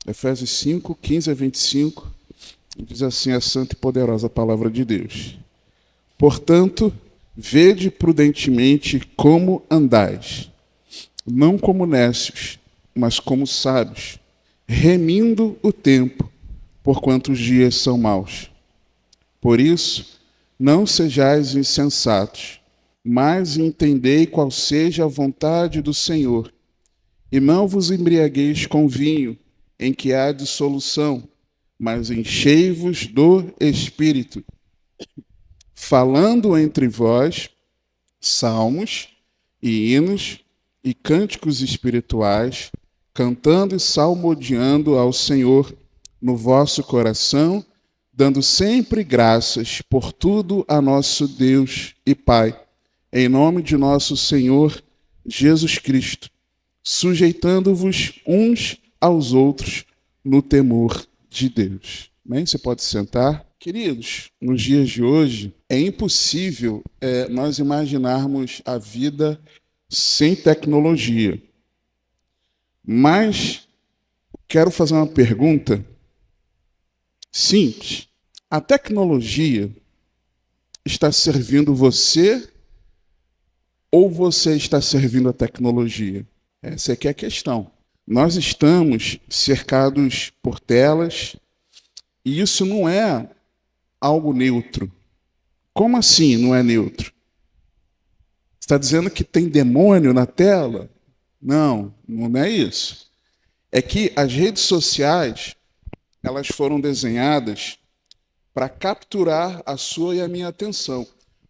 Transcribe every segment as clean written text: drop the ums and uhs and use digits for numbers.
Efésios 5, 15 a 25, diz assim a santa e poderosa palavra de Deus. Portanto, vede prudentemente como andais, não como necios, mas como sábios, remindo o tempo, porquanto os dias são maus. Por isso, não sejais insensatos, mas entendei qual seja a vontade do Senhor. E não vos embriagueis com vinho, em que há dissolução, mas enchei-vos do Espírito, falando entre vós salmos e hinos e cânticos espirituais, cantando e salmodiando ao Senhor no vosso coração, dando sempre graças por tudo a nosso Deus e Pai, em nome de nosso Senhor Jesus Cristo, sujeitando-vos uns aos outros no temor de Deus. Bem, você pode sentar. Queridos, nos dias de hoje, é impossível nós imaginarmos a vida sem tecnologia. Mas quero fazer uma pergunta simples. A tecnologia está servindo você ou você está servindo a tecnologia? Essa aqui é a questão. Nós estamos cercados por telas e isso não é algo neutro. Como assim não é neutro? Você está dizendo que tem demônio na tela? Não, não é isso. É que as redes sociais, elas foram desenhadas para capturar a sua e a minha atenção.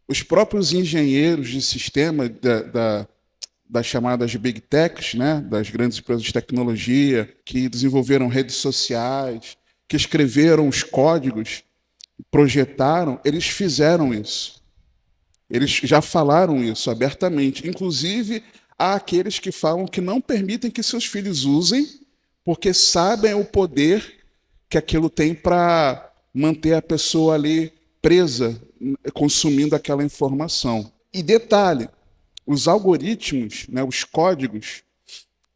Os próprios engenheiros de sistema das chamadas Big Techs, né, das grandes empresas de tecnologia, que desenvolveram redes sociais, que escreveram os códigos, projetaram, eles fizeram isso. Eles já falaram isso abertamente. Inclusive, há aqueles que falam que não permitem que seus filhos usem, porque sabem o poder que aquilo tem para manter a pessoa ali presa, consumindo aquela informação. E detalhe, os algoritmos, né, os códigos,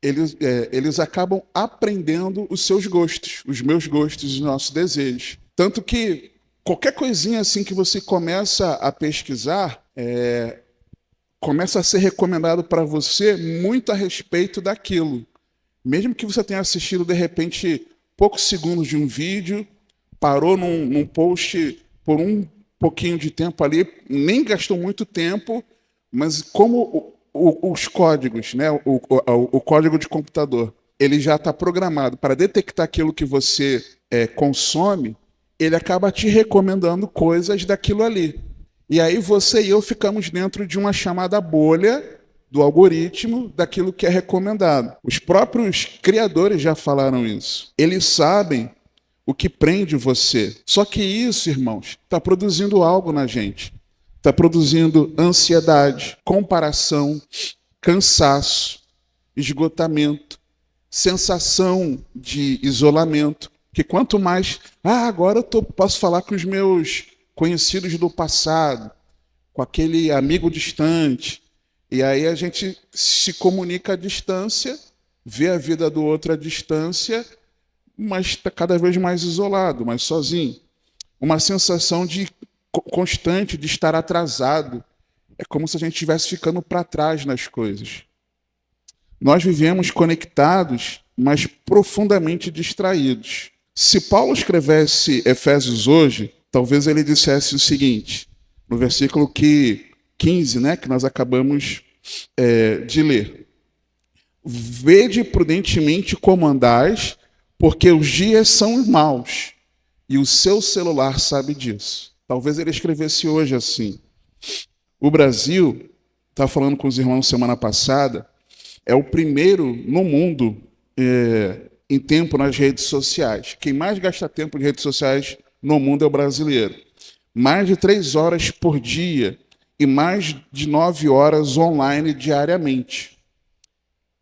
eles acabam aprendendo os seus gostos, os meus gostos, os nossos desejos. Tanto que qualquer coisinha assim que você começa a pesquisar, começa a ser recomendado para você muito a respeito daquilo. Mesmo que você tenha assistido, de repente, poucos segundos de um vídeo, parou num post por um pouquinho de tempo ali, nem gastou muito tempo, mas como os códigos, né, o código de computador, ele já está programado para detectar aquilo que você consome, ele acaba te recomendando coisas daquilo ali. E aí você e eu ficamos dentro de uma chamada bolha do algoritmo daquilo que é recomendado. Os próprios criadores já falaram isso. Eles sabem o que prende você. Só que isso, irmãos, está produzindo algo na gente. Está produzindo ansiedade, comparação, cansaço, esgotamento, sensação de isolamento. Que quanto mais, agora eu posso falar com os meus conhecidos do passado, com aquele amigo distante. E aí a gente se comunica à distância, vê a vida do outro à distância, mas está cada vez mais isolado, mais sozinho. Uma sensação de constante de estar atrasado. É como se a gente estivesse ficando para trás nas coisas. Nós vivemos conectados, mas profundamente distraídos. Se Paulo escrevesse Efésios hoje, talvez ele dissesse o seguinte, no versículo 15, né, que nós acabamos de ler. Vede prudentemente como andais, porque os dias são maus, e o seu celular sabe disso. Talvez ele escrevesse hoje assim. O Brasil, estava falando com os irmãos semana passada, é o primeiro no mundo em tempo nas redes sociais. Quem mais gasta tempo em redes sociais no mundo é o brasileiro. Mais de 3 horas por dia e mais de 9 horas online diariamente.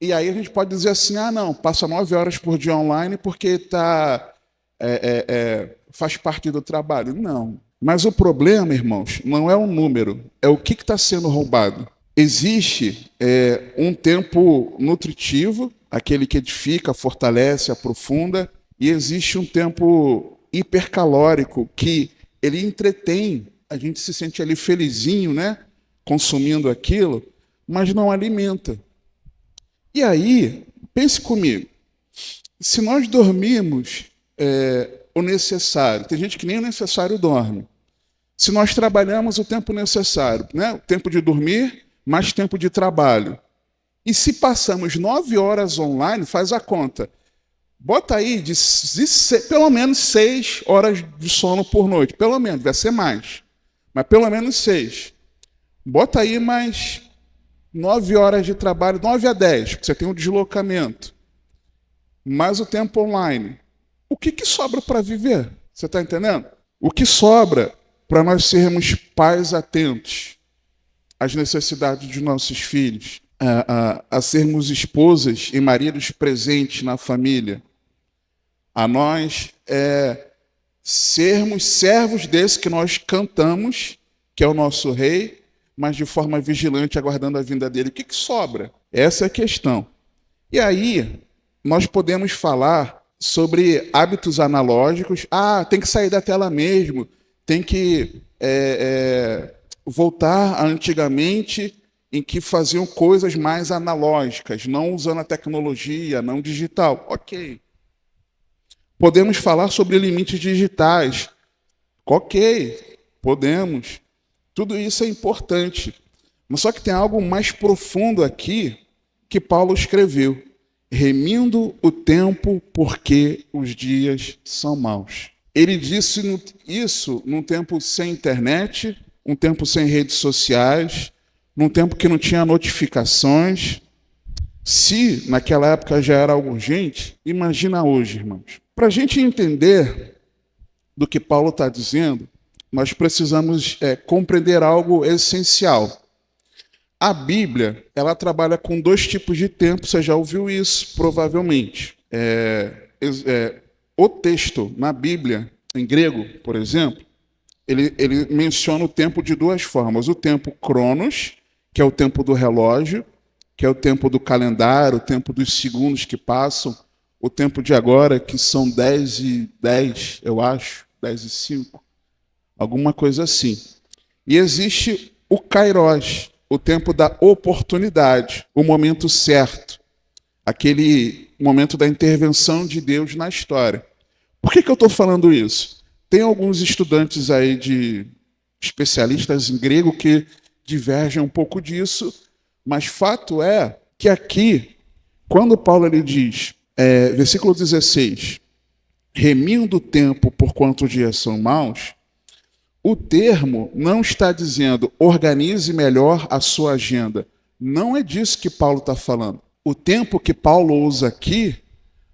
E aí a gente pode dizer assim, não, passa 9 horas por dia online porque faz parte do trabalho. Não. Mas o problema, irmãos, não é o número, é o que está sendo roubado. Existe um tempo nutritivo, aquele que edifica, fortalece, aprofunda, E existe um tempo hipercalórico que ele entretém, a gente se sente ali felizinho, né? Consumindo aquilo, mas não alimenta. E aí, pense comigo, se nós dormirmos o necessário, tem gente que nem o necessário dorme. Se nós trabalhamos o tempo necessário, né? O tempo de dormir, mais tempo de trabalho. E se passamos 9 horas online, faz a conta. Bota aí pelo menos 6 horas de sono por noite. Pelo menos, vai ser mais. Mas pelo menos 6. Bota aí mais 9 horas de trabalho, 9 a 10, porque você tem um deslocamento. Mais o tempo online. O que sobra para viver? Você está entendendo? O que sobra para nós sermos pais atentos às necessidades de nossos filhos, a sermos esposas e maridos presentes na família, a nós sermos servos desse que nós cantamos, que é o nosso rei, mas de forma vigilante, aguardando a vinda dele. O que sobra? Essa é a questão. E aí, nós podemos falar sobre hábitos analógicos. Tem que sair da tela mesmo, tem que voltar a antigamente, em que faziam coisas mais analógicas, não usando a tecnologia, não digital. Ok. Podemos falar sobre limites digitais. Ok, podemos. Tudo isso é importante. Mas só que tem algo mais profundo aqui que Paulo escreveu. Remindo o tempo porque os dias são maus. Ele disse isso num tempo sem internet, um tempo sem redes sociais, num tempo que não tinha notificações. Se naquela época já era algo urgente, imagina hoje, irmãos. Para a gente entender do que Paulo está dizendo, nós precisamos compreender algo essencial. A Bíblia, ela trabalha com 2 tipos de tempo, você já ouviu isso, provavelmente. O texto na Bíblia, em grego, por exemplo, ele menciona o tempo de 2 formas. O tempo cronos, que é o tempo do relógio, que é o tempo do calendário, o tempo dos segundos que passam, o tempo de agora, que são 10:10, eu acho, 10:05, alguma coisa assim. E existe o kairos, o tempo da oportunidade, o momento certo, aquele momento da intervenção de Deus na história. Por que eu estou falando isso? Tem alguns estudantes aí de especialistas em grego que divergem um pouco disso, mas fato é que aqui, quando Paulo ele diz, versículo 16, remindo o tempo por quanto os dias são maus, o termo não está dizendo organize melhor a sua agenda. Não é disso que Paulo está falando. O tempo que Paulo usa aqui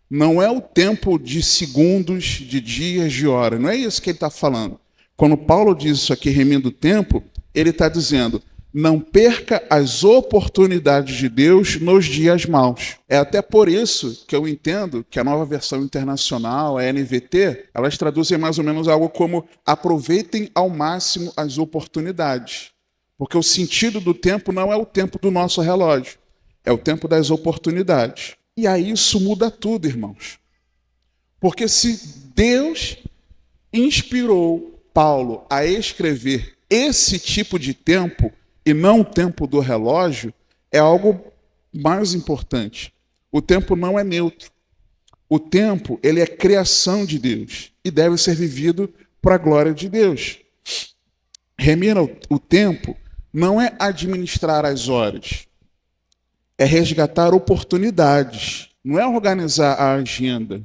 não é o tempo de segundos, de dias, de horas. Não é isso que ele está falando. Quando Paulo diz isso aqui, remindo o tempo, ele está dizendo, não perca as oportunidades de Deus nos dias maus. É até por isso que eu entendo que a Nova Versão Internacional, a NVT, elas traduzem mais ou menos algo como aproveitem ao máximo as oportunidades. Porque o sentido do tempo não é o tempo do nosso relógio, é o tempo das oportunidades. E aí isso muda tudo, irmãos. Porque se Deus inspirou Paulo a escrever esse tipo de tempo, e não o tempo do relógio, é algo mais importante. O tempo não é neutro. O tempo, ele é criação de Deus e deve ser vivido para a glória de Deus. Remir o tempo não é administrar as horas, é resgatar oportunidades, não é organizar a agenda,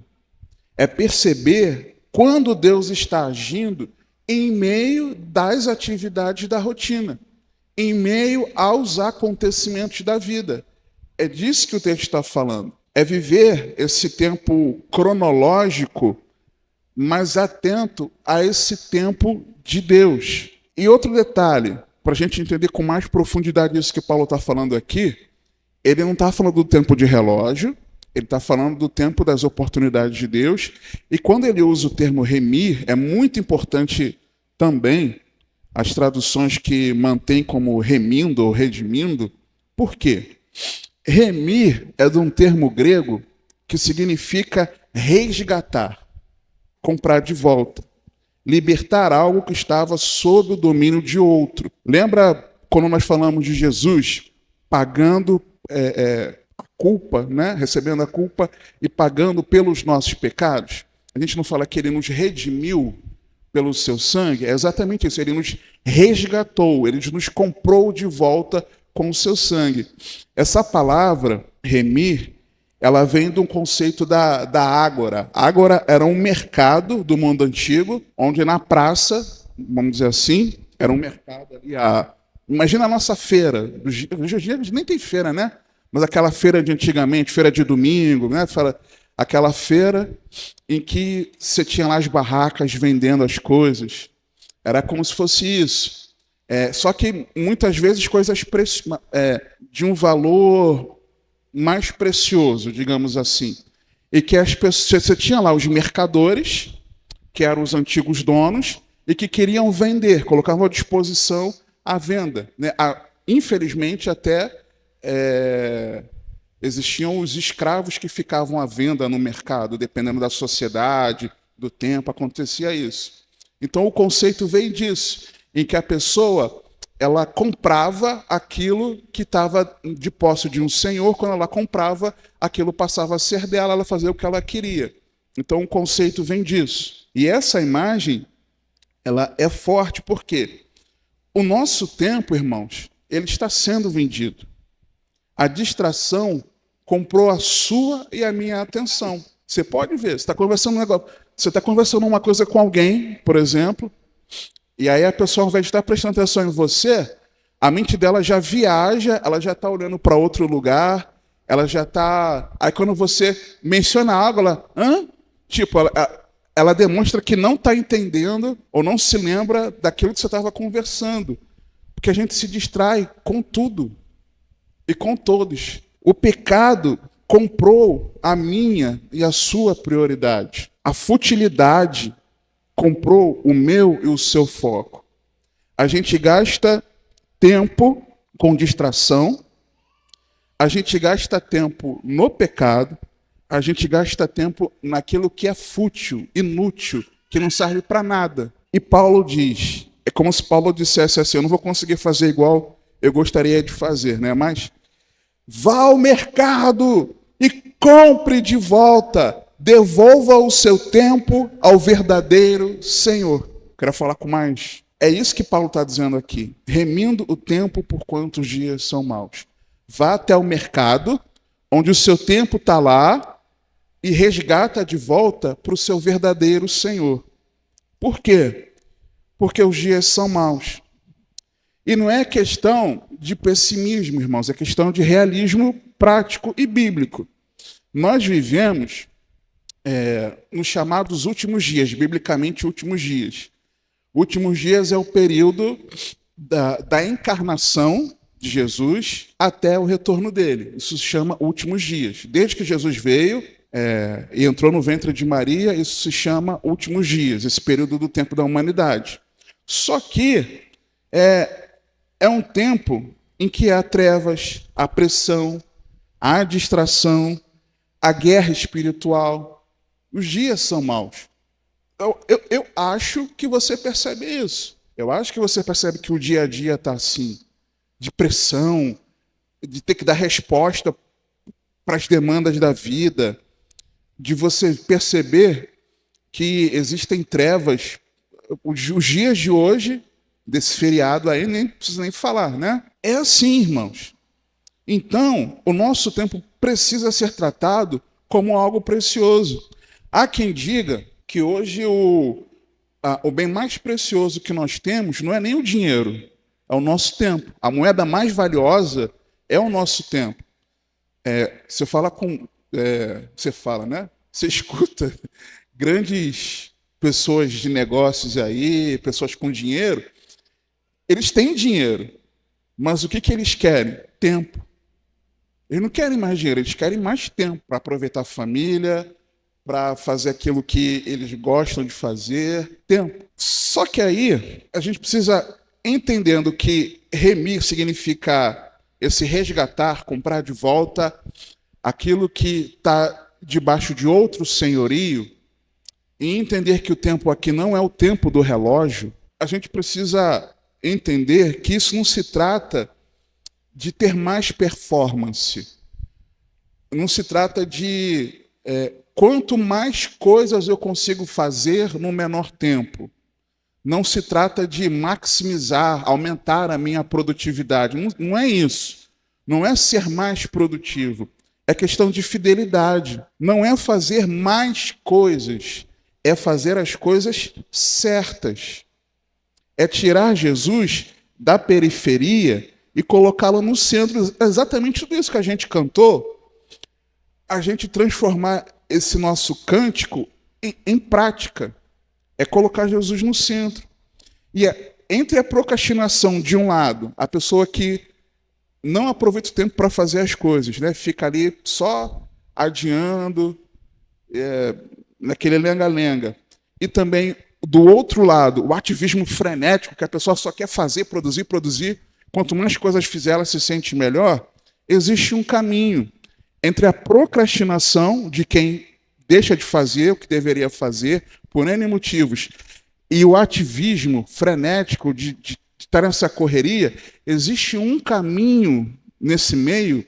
é perceber quando Deus está agindo em meio das atividades da rotina, em meio aos acontecimentos da vida. É disso que o texto está falando. É viver esse tempo cronológico, mas atento a esse tempo de Deus. E outro detalhe, para a gente entender com mais profundidade isso que Paulo está falando aqui, ele não está falando do tempo de relógio, ele está falando do tempo das oportunidades de Deus. E quando ele usa o termo remir, é muito importante também as traduções que mantêm como remindo ou redimindo. Por quê? Remir é de um termo grego que significa resgatar, comprar de volta, libertar algo que estava sob o domínio de outro. Lembra quando nós falamos de Jesus pagando a culpa, né? Recebendo a culpa e pagando pelos nossos pecados? A gente não fala que ele nos redimiu pelo seu sangue? É exatamente isso. Ele nos resgatou, ele nos comprou de volta com o seu sangue. Essa palavra, remir, ela vem de um conceito da ágora. Ágora era um mercado do mundo antigo, onde na praça, vamos dizer assim, era um mercado ali. Imagina a nossa feira. Hoje em dia a gente nem tem feira, né? Mas aquela feira de antigamente, feira de domingo, né? Aquela feira em que você tinha lá as barracas vendendo as coisas. Era como se fosse isso. Só que muitas vezes coisas de um valor mais precioso, digamos assim. E que as pessoas, você tinha lá os mercadores, que eram os antigos donos, e que queriam vender, colocavam à disposição a venda. Né? Infelizmente, até existiam os escravos que ficavam à venda no mercado, dependendo da sociedade, do tempo, acontecia isso. Então, o conceito vem disso, em que a pessoa ela comprava aquilo que estava de posse de um senhor. Quando ela comprava, aquilo passava a ser dela, ela fazia o que ela queria. Então, o conceito vem disso. E essa imagem, ela é forte porque o nosso tempo, irmãos, ele está sendo vendido. A distração comprou a sua e a minha atenção. Você pode ver, você está conversando uma coisa com alguém, por exemplo, e aí a pessoa, ao invés de estar prestando atenção em você, a mente dela já viaja, ela já está olhando para outro lugar, ela já está... Aí quando você menciona algo, ela... Hã? Tipo, ela demonstra que não está entendendo ou não se lembra daquilo que você estava conversando. Porque a gente se distrai com tudo e com todos. O pecado comprou a minha e a sua prioridade. A futilidade comprou o meu e o seu foco. A gente gasta tempo com distração, a gente gasta tempo no pecado, a gente gasta tempo naquilo que é fútil, inútil, que não serve para nada. E Paulo diz, é como se Paulo dissesse assim, eu não vou conseguir fazer igual eu gostaria de fazer, né? Mas vá ao mercado e compre de volta. Devolva o seu tempo ao verdadeiro Senhor. Quero falar com mais. É isso que Paulo está dizendo aqui. Remindo o tempo por quantos dias são maus. Vá até o mercado, onde o seu tempo está lá, e resgata de volta para o seu verdadeiro Senhor. Por quê? Porque os dias são maus. E não é questão de pessimismo, irmãos, é questão de realismo prático e bíblico. Nós vivemos nos chamados últimos dias, biblicamente últimos dias. Últimos dias é o período da encarnação de Jesus até o retorno dele. Isso se chama últimos dias. Desde que Jesus veio e entrou no ventre de Maria, isso se chama últimos dias, esse período do tempo da humanidade. Só que é um tempo em que há trevas, há pressão, há distração, há guerra espiritual. Os dias são maus. Eu acho que você percebe isso. Eu acho que você percebe que o dia a dia está assim, de pressão, de ter que dar resposta para as demandas da vida, de você perceber que existem trevas. Os dias de hoje, desse feriado aí, nem precisa nem falar, né? É assim, irmãos. Então, o nosso tempo precisa ser tratado como algo precioso. Há quem diga que hoje o bem mais precioso que nós temos não é nem o dinheiro, é o nosso tempo. A moeda mais valiosa é o nosso tempo. Você fala, né? Você escuta grandes pessoas de negócios aí, pessoas com dinheiro, eles têm dinheiro, mas o que eles querem? Tempo. Eles não querem mais dinheiro, eles querem mais tempo para aproveitar a família, para fazer aquilo que eles gostam de fazer, tempo. Só que aí a gente precisa, entendendo que remir significa esse resgatar, comprar de volta aquilo que está debaixo de outro senhorio e entender que o tempo aqui não é o tempo do relógio, a gente precisa entender que isso não se trata de ter mais performance. Não se trata de quanto mais coisas eu consigo fazer no menor tempo. Não se trata de maximizar, aumentar a minha produtividade. Não é isso. Não é ser mais produtivo. É questão de fidelidade. Não é fazer mais coisas. É fazer as coisas certas. É tirar Jesus da periferia e colocá-lo no centro. Exatamente tudo isso que a gente cantou. A gente transformar esse nosso cântico em prática. É colocar Jesus no centro. E entre a procrastinação, de um lado, a pessoa que não aproveita o tempo para fazer as coisas, né? Fica ali só adiando, naquele lenga-lenga. E também, do outro lado, o ativismo frenético, que a pessoa só quer fazer, produzir, produzir. Quanto mais coisas fizer, ela se sente melhor. Existe um caminho entre a procrastinação de quem deixa de fazer o que deveria fazer, por N motivos, e o ativismo frenético de estar nessa correria. Existe um caminho nesse meio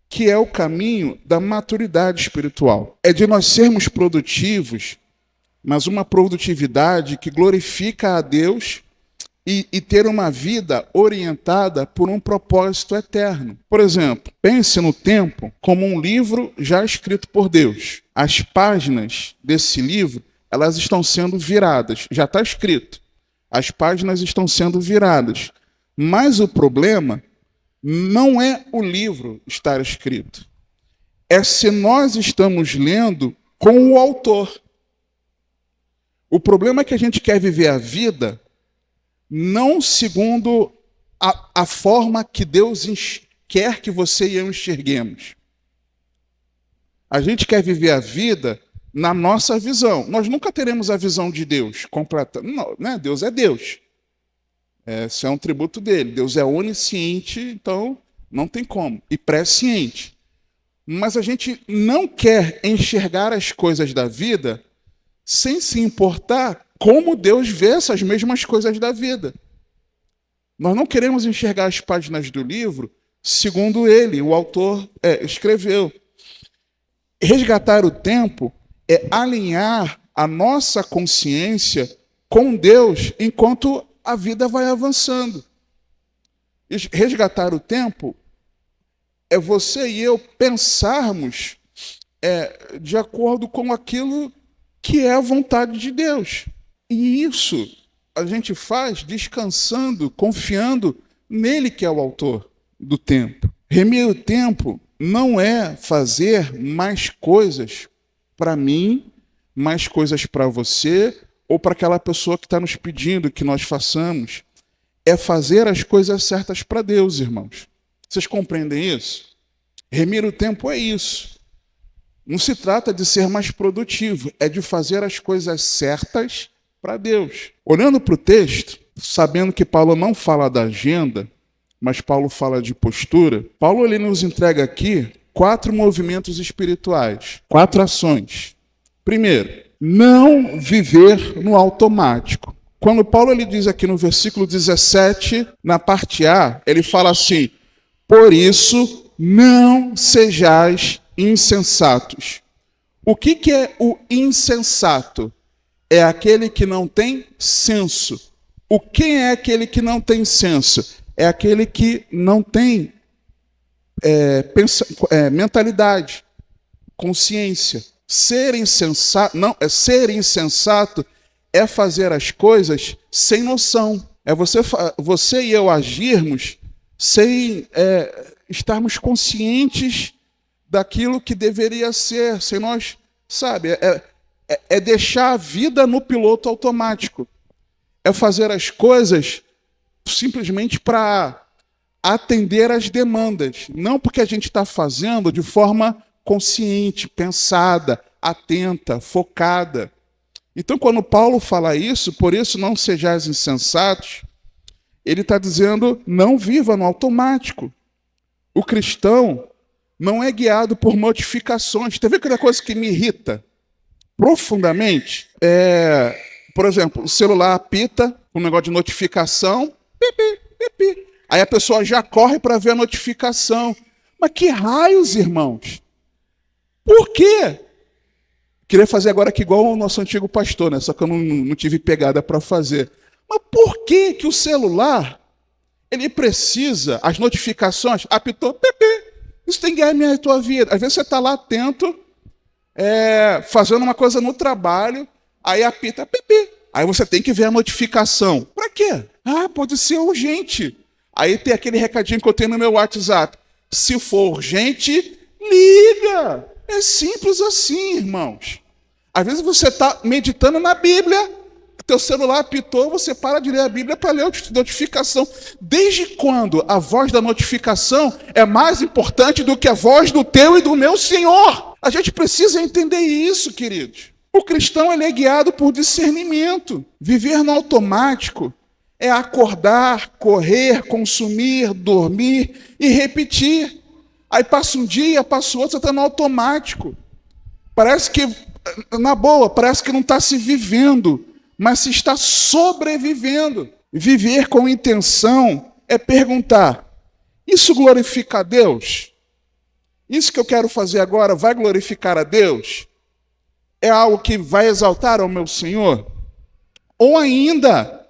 que é o caminho da maturidade espiritual. É de nós sermos produtivos, mas uma produtividade que glorifica a Deus e ter uma vida orientada por um propósito eterno. Por exemplo, pense no tempo como um livro já escrito por Deus. As páginas desse livro, elas estão sendo viradas. Já está escrito. As páginas estão sendo viradas. Mas o problema não é o livro estar escrito. É se nós estamos lendo com o autor. O problema é que a gente quer viver a vida não segundo a forma que Deus quer que você e eu enxerguemos. A gente quer viver a vida na nossa visão. Nós nunca teremos a visão de Deus completa. Não, né? Deus é Deus. Esse é um tributo dele. Deus é onisciente, então não tem como. E presciente. Mas a gente não quer enxergar as coisas da vida sem se importar como Deus vê essas mesmas coisas da vida. Nós não queremos enxergar as páginas do livro segundo ele, o autor, escreveu. Resgatar o tempo é alinhar a nossa consciência com Deus enquanto a vida vai avançando. Resgatar o tempo é você e eu pensarmos de acordo com aquilo que é a vontade de Deus. E isso a gente faz descansando, confiando nele que é o autor do tempo. Remir o tempo não é fazer mais coisas para mim, mais coisas para você ou para aquela pessoa que está nos pedindo que nós façamos. É fazer as coisas certas para Deus, irmãos. Vocês compreendem isso? Remir o tempo é isso. Não se trata de ser mais produtivo, é de fazer as coisas certas para Deus. Olhando para o texto, sabendo que Paulo não fala da agenda, mas Paulo fala de postura, Paulo ele nos entrega aqui 4 movimentos espirituais, 4 ações. Primeiro, não viver no automático. Quando Paulo ele diz aqui no versículo 17, na parte A, ele fala assim: por isso não sejais insensatos. O que é o insensato? É aquele que não tem senso. Quem é aquele que não tem senso? É aquele que não tem mentalidade, consciência. Ser insensato é fazer as coisas sem noção. É você e eu agirmos sem estarmos conscientes daquilo que deveria ser, sem nós, sabe? É deixar a vida no piloto automático. É fazer as coisas simplesmente para atender às demandas. Não porque a gente está fazendo de forma consciente, pensada, atenta, focada. Então, quando Paulo fala isso, por isso não sejais insensatos, ele está dizendo, não viva no automático. O cristão não é guiado por notificações. Tem a ver com aquela coisa que me irrita profundamente? Por exemplo, o celular apita, um negócio de notificação, pipi, pipi. Aí a pessoa já corre para ver a notificação. Mas que raios, irmãos? Por quê? Queria fazer agora aqui igual o nosso antigo pastor, né? Só que eu não tive pegada para fazer. Mas por que que o celular, ele precisa, as notificações, apitou, pipi. Isso tem que ganhar a tua vida. Às vezes você está lá atento, fazendo uma coisa no trabalho, aí apita, pipi. Aí você tem que ver a notificação. Para quê? Pode ser urgente. Aí tem aquele recadinho que eu tenho no meu WhatsApp. Se for urgente, liga. É simples assim, irmãos. Às vezes você está meditando na Bíblia, teu celular apitou, você para de ler a Bíblia para ler a notificação. Desde quando a voz da notificação é mais importante do que a voz do teu e do meu Senhor? A gente precisa entender isso, queridos. O cristão ele é guiado por discernimento. Viver no automático é acordar, correr, consumir, dormir e repetir. Aí passa um dia, passa o outro, você está no automático. Parece que, na boa, parece que não está se vivendo, mas se está sobrevivendo. Viver com intenção é perguntar: isso glorifica a Deus? Isso que eu quero fazer agora vai glorificar a Deus? É algo que vai exaltar ao meu Senhor? Ou ainda,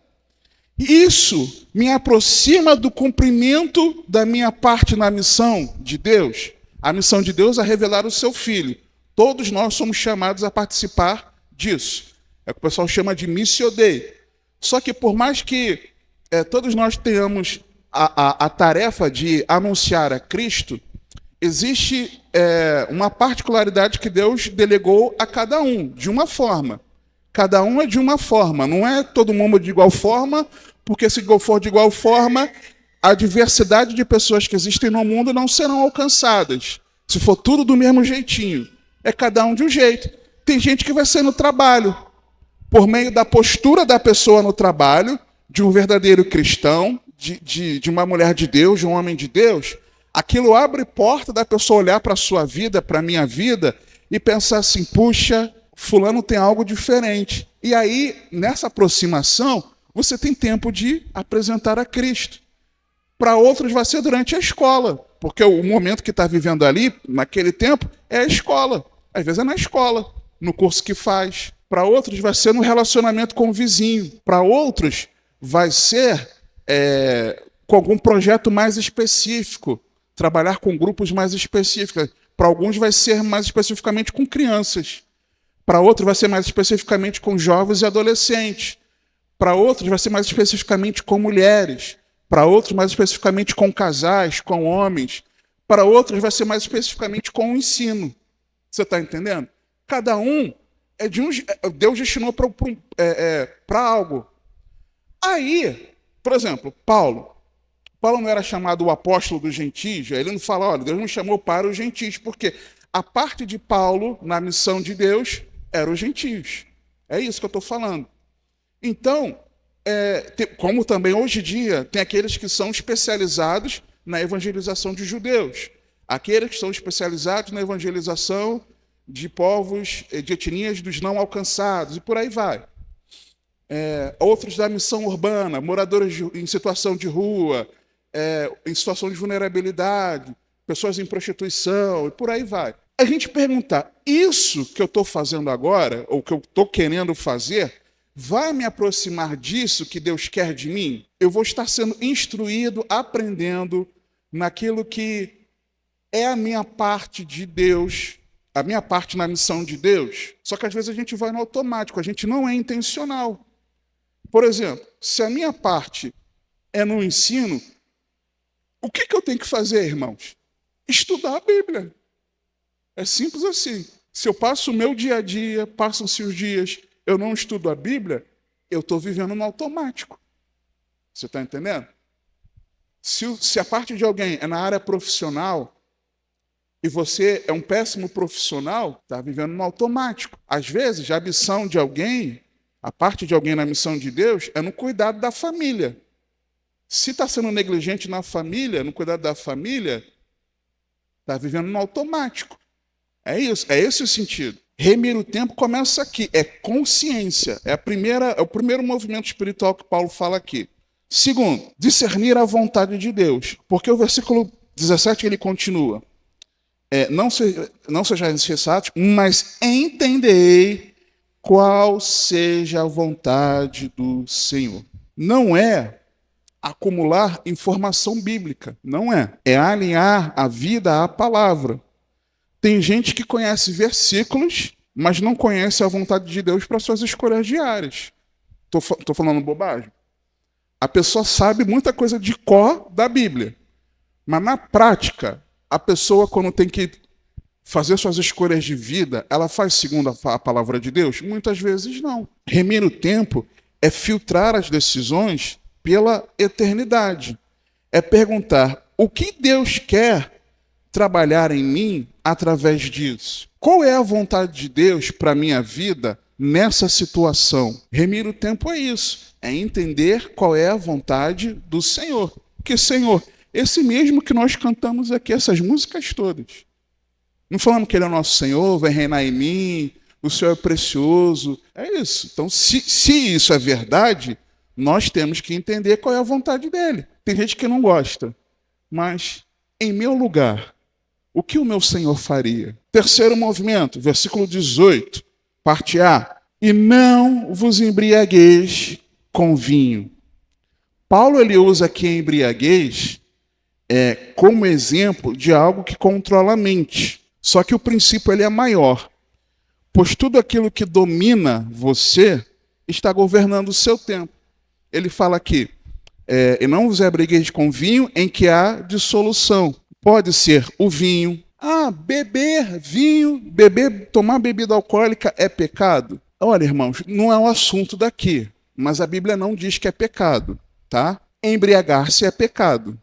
isso me aproxima do cumprimento da minha parte na missão de Deus? A missão de Deus é revelar o seu Filho. Todos nós somos chamados a participar disso. É o que o pessoal chama de Missio Dei. Só que por mais que todos nós tenhamos a tarefa de anunciar a Cristo, existe uma particularidade que Deus delegou a cada um, de uma forma. Cada um é de uma forma, não é todo mundo de igual forma, porque se for de igual forma, a diversidade de pessoas que existem no mundo não serão alcançadas. Se for tudo do mesmo jeitinho, é cada um de um jeito. Tem gente que vai ser no trabalho, por meio da postura da pessoa no trabalho, de um verdadeiro cristão, de uma mulher de Deus, de um homem de Deus, aquilo abre porta da pessoa olhar para a sua vida, para a minha vida, e pensar assim: puxa, fulano tem algo diferente. E aí, nessa aproximação, você tem tempo de apresentar a Cristo. Para outros vai ser durante a escola, porque o momento que está vivendo ali, naquele tempo, é a escola. Às vezes é na escola, no curso que faz. Para outros vai ser no relacionamento com o vizinho. Para outros vai ser com algum projeto mais específico, trabalhar com grupos mais específicos. Para alguns vai ser mais especificamente com crianças. Para outros vai ser mais especificamente com jovens e adolescentes. Para outros vai ser mais especificamente com mulheres. Para outros mais especificamente com casais, com homens. Para outros vai ser mais especificamente com o ensino. Você está entendendo? Cada um é de um... Deus destinou para algo. Aí, por exemplo, Paulo não era chamado o apóstolo dos gentios, ele não fala: olha, Deus me chamou para os gentios, porque a parte de Paulo, na missão de Deus, eram os gentios. É isso que eu estou falando. Então, como também hoje em dia, tem aqueles que são especializados na evangelização de judeus, aqueles que são especializados na evangelização de povos, de etnias dos não alcançados, e por aí vai. Outros da missão urbana, moradores em situação de rua, em situação de vulnerabilidade, pessoas em prostituição, e por aí vai. A gente perguntar: isso que eu estou fazendo agora, ou que eu estou querendo fazer, vai me aproximar disso que Deus quer de mim? Eu vou estar sendo instruído, aprendendo naquilo que é a minha parte de Deus, a minha parte na missão de Deus? Só que às vezes a gente vai no automático, a gente não é intencional. Por exemplo, se a minha parte é no ensino, o que eu tenho que fazer, irmãos? Estudar a Bíblia. É simples assim. Se eu passo o meu dia a dia, passam-se os dias, eu não estudo a Bíblia, eu estou vivendo no automático. Você está entendendo? Se a parte de alguém é na área profissional e você é um péssimo profissional, está vivendo no automático. Às vezes, a missão de alguém, a parte de alguém na missão de Deus, é no cuidado da família. Se está sendo negligente na família, no cuidado da família, Está vivendo no automático. É isso, é esse o sentido. Remir o tempo começa aqui, é consciência. É o primeiro movimento espiritual que Paulo fala aqui. Segundo, discernir a vontade de Deus. Porque o versículo 17 ele continua. Não sejais insensatos, mas entendei qual seja a vontade do Senhor. Não é acumular informação bíblica, não é. É alinhar a vida à palavra. Tem gente que conhece versículos, mas não conhece a vontade de Deus para suas escolhas diárias. Estou falando bobagem? A pessoa sabe muita coisa de cor da Bíblia, mas na prática, a pessoa quando tem que fazer suas escolhas de vida, ela faz segundo a palavra de Deus? Muitas vezes não. Remir o tempo é filtrar as decisões pela eternidade. É perguntar o que Deus quer trabalhar em mim através disso. Qual é a vontade de Deus para a minha vida nessa situação? Remir o tempo é isso. É entender qual é a vontade do Senhor. Que Senhor, esse mesmo que nós cantamos aqui, essas músicas todas. Não falamos que Ele é o nosso Senhor, vai reinar em mim, o Senhor é precioso. É isso. Então, se isso é verdade, nós temos que entender qual é a vontade dEle. Tem gente que não gosta, mas em meu lugar, o que o meu Senhor faria? Terceiro movimento, versículo 18, parte A. E não vos embriagueis com vinho. Paulo ele usa aqui a embriaguez como exemplo de algo que controla a mente. Só que o princípio ele é maior. Pois tudo aquilo que domina você está governando o seu tempo. Ele fala aqui, e não vos embriagueis com vinho em que há dissolução. Pode ser o vinho. Beber vinho, tomar bebida alcoólica é pecado? Olha, irmãos, não é o assunto daqui, mas a Bíblia não diz que é pecado, tá? Embriagar-se é pecado.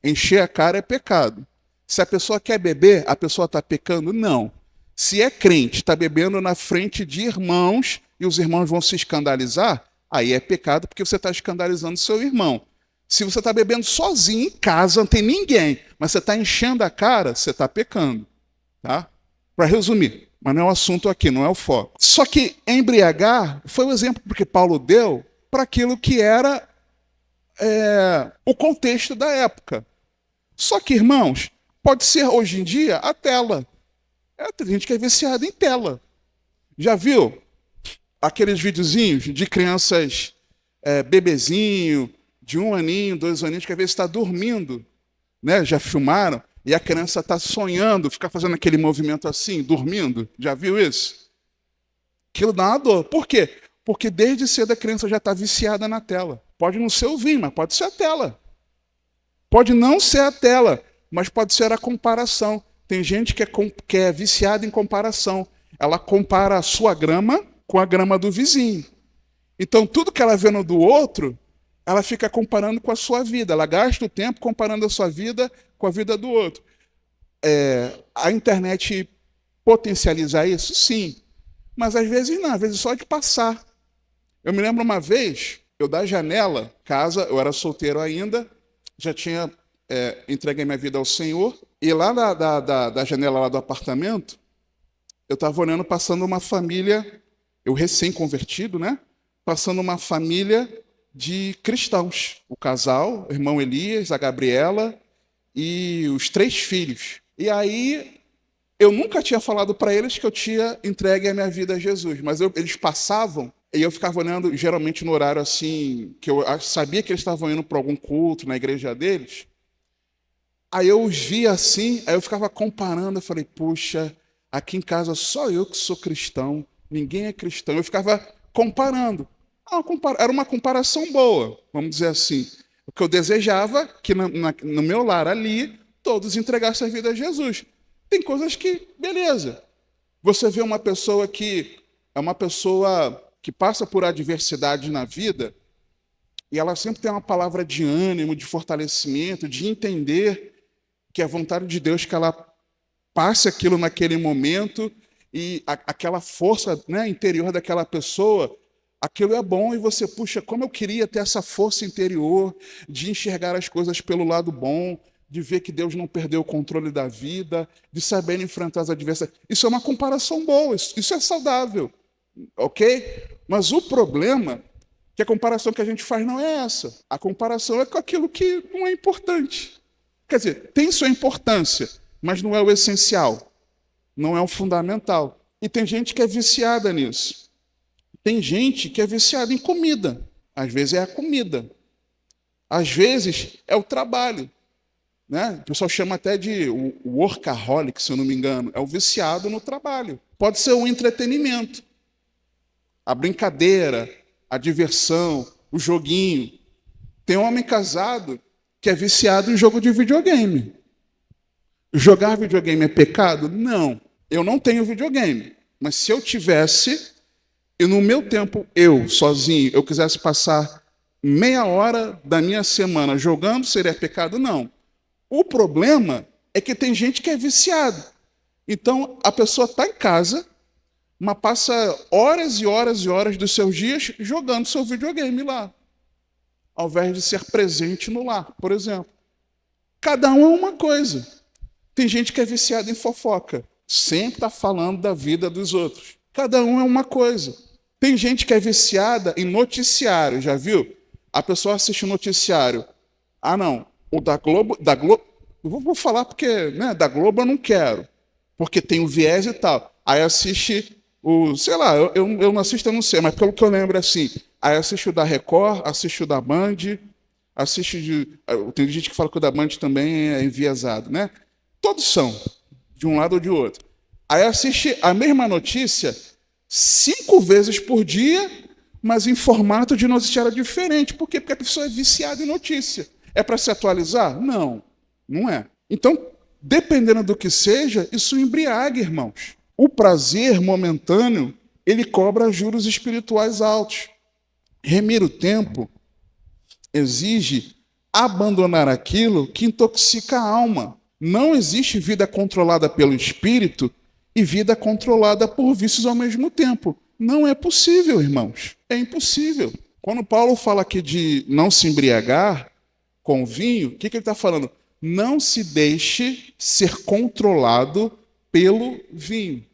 Encher a cara é pecado. Se a pessoa quer beber, a pessoa está pecando? Não. Se é crente, está bebendo na frente de irmãos e os irmãos vão se escandalizar, aí é pecado porque você está escandalizando seu irmão. Se você está bebendo sozinho em casa, não tem ninguém, mas você está enchendo a cara, você está pecando. Tá? Para resumir, mas não é o assunto aqui, não é o foco. Só que embriagar foi o exemplo que Paulo deu para aquilo que era o contexto da época. Só que, irmãos, pode ser hoje em dia a tela. Tem gente que é viciada em tela. Já viu aqueles videozinhos de crianças bebezinho, de 1 aninho, 2 aninhos, que às vezes está dormindo, né? Já filmaram, e a criança está sonhando, fica fazendo aquele movimento assim, dormindo. Já viu isso? Aquilo dá uma dor. Por quê? Porque desde cedo a criança já está viciada na tela. Pode não ser o vinho, mas pode ser a tela. Pode não ser a tela, mas pode ser a comparação. Tem gente que é viciada em comparação. Ela compara a sua grama com a grama do vizinho. Então, tudo que ela vê no do outro, ela fica comparando com a sua vida. Ela gasta o tempo comparando a sua vida com a vida do outro. A internet potencializa isso? Sim. Mas às vezes não, às vezes só de passar. Eu me lembro uma vez, eu da janela, casa, eu era solteiro ainda, já tinha entregue minha vida ao Senhor, e lá da janela lá do apartamento, eu estava olhando, passando uma família, eu recém-convertido, né? Passando uma família de cristãos. O casal, o irmão Elias, a Gabriela e os 3 filhos. E aí, eu nunca tinha falado para eles que eu tinha entregue a minha vida a Jesus, mas eles passavam e eu ficava olhando, geralmente no horário assim, que eu sabia que eles estavam indo para algum culto na igreja deles. Aí eu os via assim, aí eu ficava comparando, eu falei, puxa, aqui em casa só eu que sou cristão, ninguém é cristão. Eu ficava comparando. Era uma comparação boa, vamos dizer assim. O que eu desejava que no meu lar ali, todos entregassem a vida a Jesus. Tem coisas que, beleza. Você vê uma pessoa que é uma pessoa que passa por adversidade na vida, e ela sempre tem uma palavra de ânimo, de fortalecimento, de entender que é a vontade de Deus que ela passe aquilo naquele momento, e aquela força, né, interior daquela pessoa, aquilo é bom, e você, puxa, como eu queria ter essa força interior de enxergar as coisas pelo lado bom, de ver que Deus não perdeu o controle da vida, de saber enfrentar as adversidades. Isso é uma comparação boa, isso é saudável, ok? Mas o problema é que a comparação que a gente faz não é essa. A comparação é com aquilo que não é importante. Quer dizer, tem sua importância, mas não é o essencial, não é o fundamental. E tem gente que é viciada nisso. Tem gente que é viciada em comida. Às vezes é a comida. Às vezes é o trabalho. Né? O pessoal chama até de workaholic, se eu não me engano. É o viciado no trabalho. Pode ser o entretenimento, a brincadeira, a diversão, o joguinho. Tem um homem casado que é viciado em jogo de videogame. Jogar videogame é pecado? Não. Eu não tenho videogame. Mas se eu tivesse, e no meu tempo, eu, sozinho, eu quisesse passar meia hora da minha semana jogando, seria pecado? Não. O problema é que tem gente que é viciado. Então, a pessoa está em casa, mas passa horas e horas e horas dos seus dias jogando seu videogame lá, ao invés de ser presente no lar, por exemplo. Cada um é uma coisa. Tem gente que é viciada em fofoca, sempre está falando da vida dos outros. Cada um é uma coisa. Tem gente que é viciada em noticiário, já viu? A pessoa assiste o noticiário. Ah, não, o da Globo, eu vou falar porque, né, da Globo eu não quero, porque tem o viés e tal. Aí assiste sei lá, eu não assisto, eu não sei, mas pelo que eu lembro assim, aí assiste o da Record, assiste o da Band, tem gente que fala que o da Band também é enviesado, né? Todos são, de um lado ou de outro. Aí assiste a mesma notícia 5 vezes por dia, mas em formato de noticiário diferente. Por quê? Porque a pessoa é viciada em notícia. É para se atualizar? Não, não é. Então, dependendo do que seja, isso embriaga, irmãos. O prazer momentâneo, ele cobra juros espirituais altos. Remir o tempo exige abandonar aquilo que intoxica a alma. Não existe vida controlada pelo espírito e vida controlada por vícios ao mesmo tempo. Não é possível, irmãos. É impossível. Quando Paulo fala aqui de não se embriagar com vinho, o que ele está falando? Não se deixe ser controlado pelo vinho.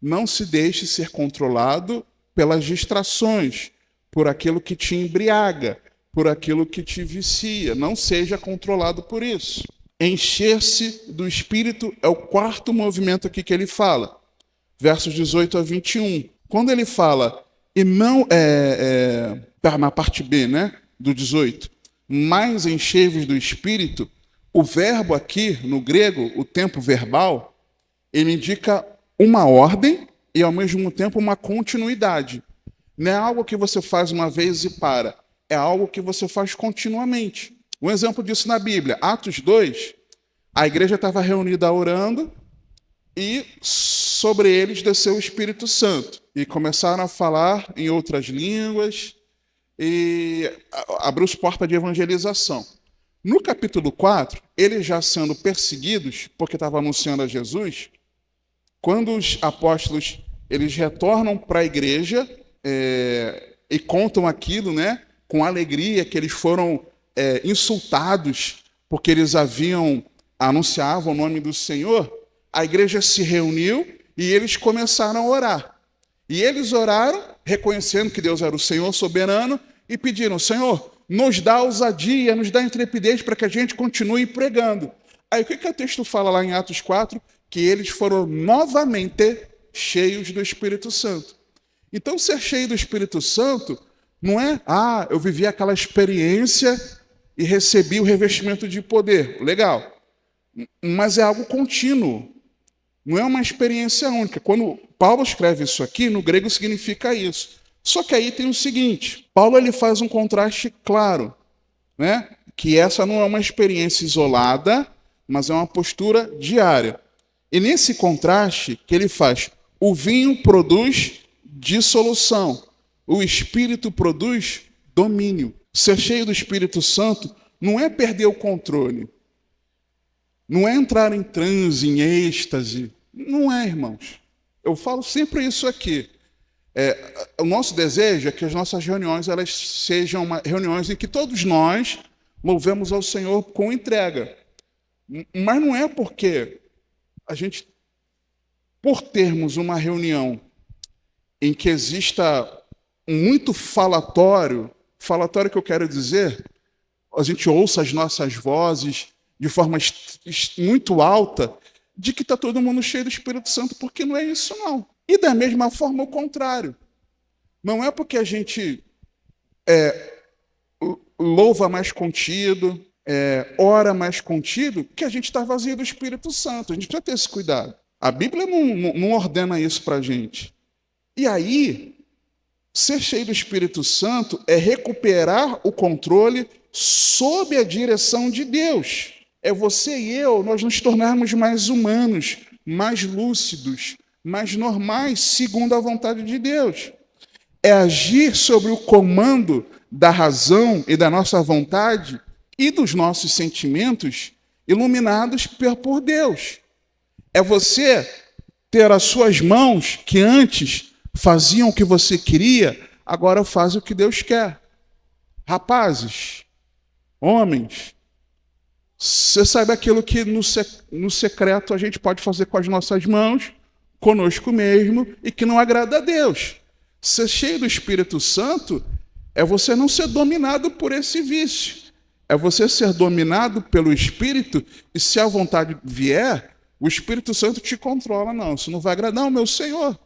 Não se deixe ser controlado pelas distrações, por aquilo que te embriaga, por aquilo que te vicia. Não seja controlado por isso. Encher-se do Espírito é o quarto movimento aqui que ele fala. Versos 18 a 21. Quando ele fala, e não na parte B, né, do 18, mas enchei-vos do Espírito, o verbo aqui, no grego, o tempo verbal, ele indica uma ordem e, ao mesmo tempo, uma continuidade. Não é algo que você faz uma vez e para. É algo que você faz continuamente. Um exemplo disso na Bíblia, Atos 2, a igreja estava reunida orando e sobre eles desceu o Espírito Santo. E começaram a falar em outras línguas e abriu as portas de evangelização. No capítulo 4, eles já sendo perseguidos, porque estavam anunciando a Jesus, quando os apóstolos eles retornam para a igreja e contam aquilo, né, com alegria, que eles foram insultados porque eles anunciavam o nome do Senhor, a igreja se reuniu e eles começaram a orar. E eles oraram, reconhecendo que Deus era o Senhor soberano, e pediram, Senhor, nos dá ousadia, nos dá intrepidez para que a gente continue pregando. Aí o que o texto fala lá em Atos 4? Que eles foram novamente cheios do Espírito Santo. Então, ser cheio do Espírito Santo não é, eu vivi aquela experiência e recebi o revestimento de poder. Legal. Mas é algo contínuo. Não é uma experiência única. Quando Paulo escreve isso aqui, no grego significa isso. Só que aí tem o seguinte, Paulo ele faz um contraste claro, né? Que essa não é uma experiência isolada, mas é uma postura diária. E nesse contraste que ele faz, o vinho produz dissolução, o Espírito produz domínio. Ser cheio do Espírito Santo não é perder o controle, não é entrar em transe, em êxtase. Não é, irmãos. Eu falo sempre isso aqui. O nosso desejo é que as nossas reuniões elas sejam reuniões em que todos nós louvemos ao Senhor com entrega. Mas não é porque a gente, por termos uma reunião em que exista muito falatório que eu quero dizer, a gente ouça as nossas vozes de forma muito alta, de que está todo mundo cheio do Espírito Santo, porque não é isso, não. E da mesma forma, o contrário. Não é porque a gente louva mais contido, ora mais contido, que a gente está vazio do Espírito Santo. A gente precisa ter esse cuidado. A Bíblia não ordena isso para a gente. E aí, ser cheio do Espírito Santo é recuperar o controle sob a direção de Deus. É você e eu, nós nos tornarmos mais humanos, mais lúcidos, mais normais, segundo a vontade de Deus. É agir sobre o comando da razão e da nossa vontade e dos nossos sentimentos iluminados por Deus. É você ter as suas mãos que antes faziam o que você queria, agora faz o que Deus quer. Rapazes, homens, você sabe aquilo que no secreto a gente pode fazer com as nossas mãos, conosco mesmo, e que não agrada a Deus. Ser cheio do Espírito Santo é você não ser dominado por esse vício. É você ser dominado pelo Espírito, e se a vontade vier, o Espírito Santo te controla. Não, isso não vai agradar ao meu Senhor.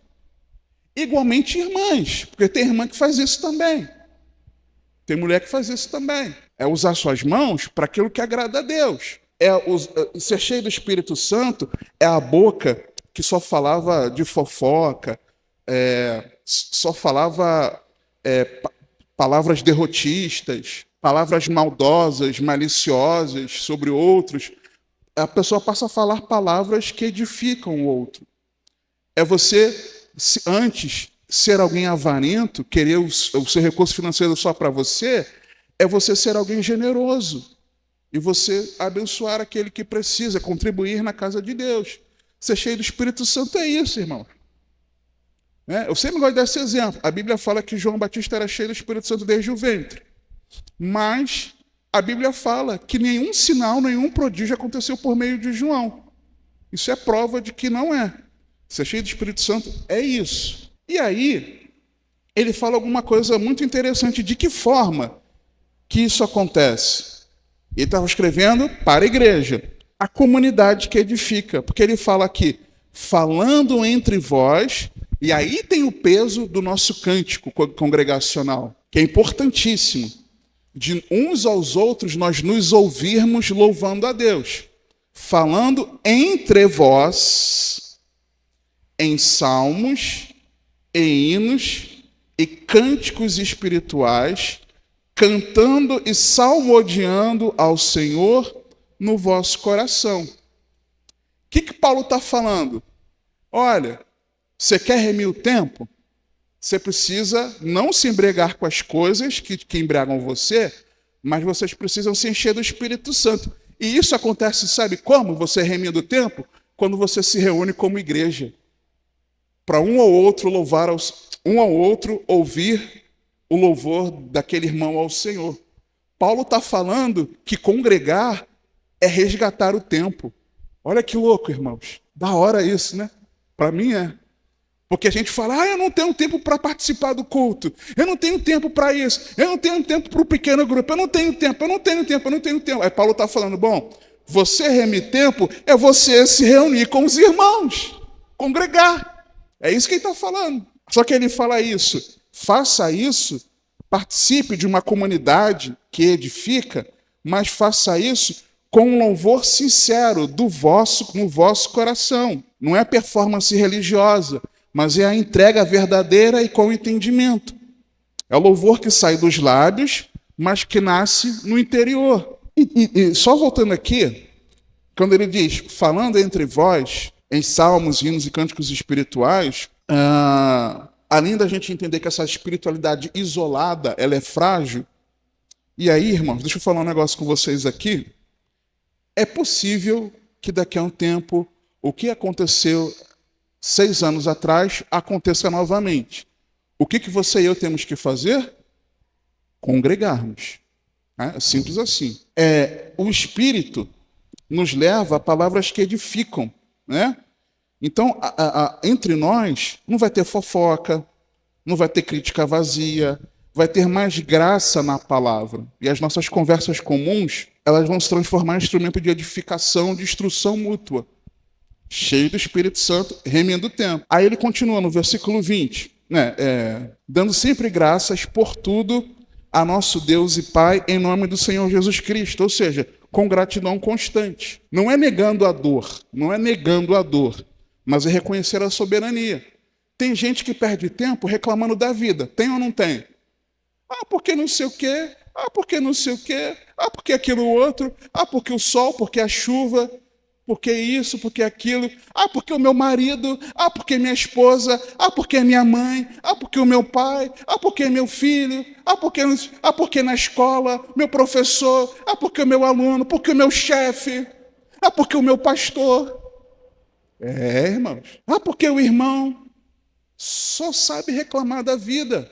Igualmente irmãs, porque tem irmã que faz isso também. Tem mulher que faz isso também. É usar suas mãos para aquilo que agrada a Deus. Ser cheio do Espírito Santo é a boca que só falava de fofoca, só falava palavras derrotistas, palavras maldosas, maliciosas sobre outros. A pessoa passa a falar palavras que edificam o outro. É você, antes, ser alguém avarento, querer o seu recurso financeiro só para você, é você ser alguém generoso. E você abençoar aquele que precisa, contribuir na casa de Deus. Ser cheio do Espírito Santo é isso, irmão. Eu sempre gosto desse exemplo. A Bíblia fala que João Batista era cheio do Espírito Santo desde o ventre. Mas a Bíblia fala que nenhum sinal, nenhum prodígio aconteceu por meio de João. Isso é prova de que não é. Ser cheio do Espírito Santo é isso. E aí, ele fala alguma coisa muito interessante. De que forma que isso acontece? Ele estava escrevendo para a igreja, a comunidade que edifica. Porque ele fala aqui, falando entre vós, e aí tem o peso do nosso cântico congregacional, que é importantíssimo. De uns aos outros nós nos ouvirmos louvando a Deus. Falando entre vós, em salmos, e hinos e cânticos espirituais, cantando e salmodiando ao Senhor no vosso coração. O que Paulo está falando? Olha, você quer remir o tempo? Você precisa não se embriagar com as coisas que embriagam você, mas vocês precisam se encher do Espírito Santo. E isso acontece, sabe como você remindo o tempo? Quando você se reúne como igreja. Para um ou outro ouvir o louvor daquele irmão ao Senhor. Paulo está falando que congregar é resgatar o tempo. Olha que louco, irmãos. Da hora isso, né? Para mim é. Porque a gente fala, eu não tenho tempo para participar do culto, eu não tenho tempo para isso, eu não tenho tempo para o pequeno grupo, eu não tenho tempo. Aí Paulo está falando, bom, você remir tempo é você se reunir com os irmãos, congregar. É isso que ele está falando. Só que ele fala isso, faça isso, participe de uma comunidade que edifica, mas faça isso com um louvor sincero no vosso coração. Não é performance religiosa, mas é a entrega verdadeira e com entendimento. É o louvor que sai dos lábios, mas que nasce no interior. E só voltando aqui, quando ele diz, falando entre vós, em salmos, hinos e cânticos espirituais, além da gente entender que essa espiritualidade isolada, ela é frágil, e aí, irmãos, deixa eu falar um negócio com vocês aqui, é possível que daqui a um tempo, o que aconteceu 6 anos atrás, aconteça novamente. O que você e eu temos que fazer? Congregarmos. É simples assim. O Espírito, nos leva a palavras que edificam, né? Então, entre nós, não vai ter fofoca, não vai ter crítica vazia, vai ter mais graça na palavra. E as nossas conversas comuns, elas vão se transformar em instrumento de edificação, de instrução mútua, cheio do Espírito Santo, remendo o tempo. Aí ele continua no versículo 20, né? Dando sempre graças por tudo a nosso Deus e Pai, em nome do Senhor Jesus Cristo. Ou seja, com gratidão constante. Não é negando a dor, mas é reconhecer a soberania. Tem gente que perde tempo reclamando da vida. Tem ou não tem? Ah, porque não sei o quê. Ah, porque não sei o quê. Ah, porque aquilo outro. Ah, porque o sol, porque a chuva. Porque isso, porque aquilo. Ah, porque o meu marido. Ah, porque minha esposa. Ah, porque minha mãe. Ah, porque o meu pai. Ah, porque meu filho. Ah, porque na escola, meu professor. Ah, porque o meu aluno. Porque o meu chefe. Ah, porque o meu pastor. Irmãos. Ah, porque o irmão só sabe reclamar da vida.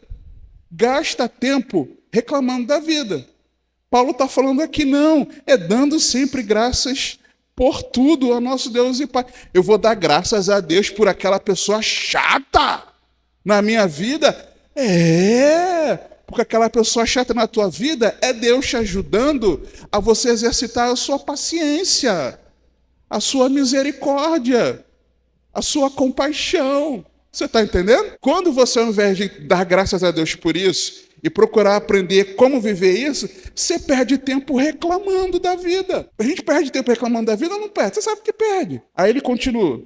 Gasta tempo reclamando da vida. Paulo está falando aqui, não, é dando sempre graças por tudo ao nosso Deus e Pai. Eu vou dar graças a Deus por aquela pessoa chata na minha vida? Porque aquela pessoa chata na tua vida é Deus te ajudando a você exercitar a sua paciência, a sua misericórdia, a sua compaixão. Você está entendendo? Quando você, ao invés de dar graças a Deus por isso e procurar aprender como viver isso, você perde tempo reclamando da vida. A gente perde tempo reclamando da vida ou não perde? Você sabe que perde. Aí ele continua.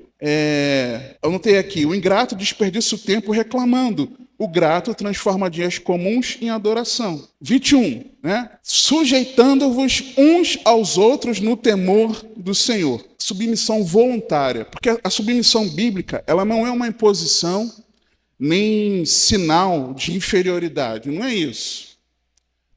Eu notei aqui, o ingrato desperdiça o tempo reclamando. O grato transforma dias comuns em adoração. 21, né? Sujeitando-vos uns aos outros no temor do Senhor. Submissão voluntária. Porque a submissão bíblica, ela não é uma imposição nem sinal de inferioridade. Não é isso.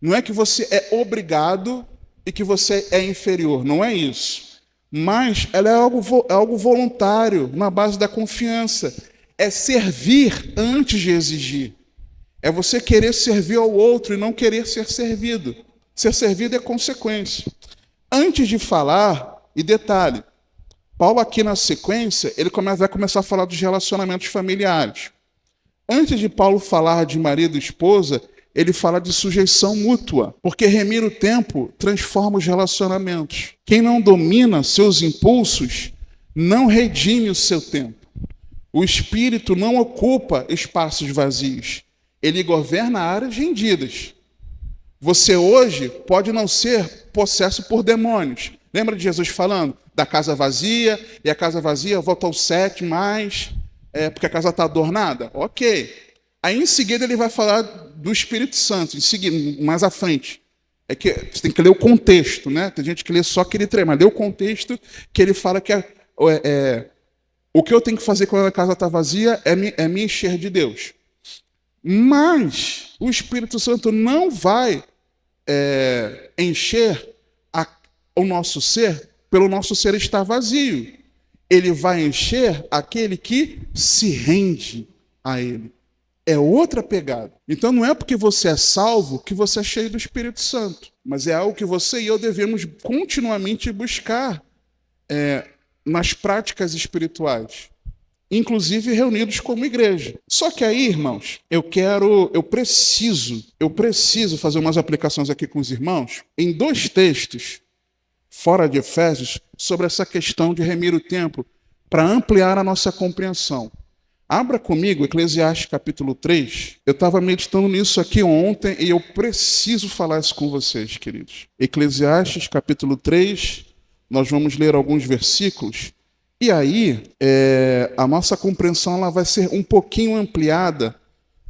Não é que você é obrigado e que você é inferior. Não é isso. Mas ela é algo voluntário, na base da confiança. É servir antes de exigir. É você querer servir ao outro e não querer ser servido. Ser servido é consequência. Antes de falar, e detalhe, Paulo aqui na sequência, ele vai começar a falar dos relacionamentos familiares. Antes de Paulo falar de marido e esposa, ele fala de sujeição mútua, porque remir o tempo transforma os relacionamentos. Quem não domina seus impulsos não redime o seu tempo. O espírito não ocupa espaços vazios. Ele governa áreas rendidas. Você hoje pode não ser possesso por demônios. Lembra de Jesus falando da casa vazia, e a casa vazia volta ao 7 mais, porque a casa está adornada? Ok. Aí em seguida ele vai falar do Espírito Santo, em seguida, mais à frente. É que você tem que ler o contexto, né? Tem gente que lê só aquele trecho, mas lê o contexto que ele fala que o que eu tenho que fazer quando a casa está vazia é me encher de Deus. Mas o Espírito Santo não vai encher o nosso ser pelo nosso ser estar vazio. Ele vai encher aquele que se rende a ele. É outra pegada. Então não é porque você é salvo que você é cheio do Espírito Santo, mas é algo que você e eu devemos continuamente buscar nas práticas espirituais, inclusive reunidos como igreja. Só que aí, irmãos, eu preciso fazer umas aplicações aqui com os irmãos em 2 textos, fora de Efésios, sobre essa questão de remir o tempo, para ampliar a nossa compreensão. Abra comigo Eclesiastes capítulo 3. Eu estava meditando nisso aqui ontem e eu preciso falar isso com vocês, queridos. Eclesiastes capítulo 3, nós vamos ler alguns versículos. E aí, a nossa compreensão ela vai ser um pouquinho ampliada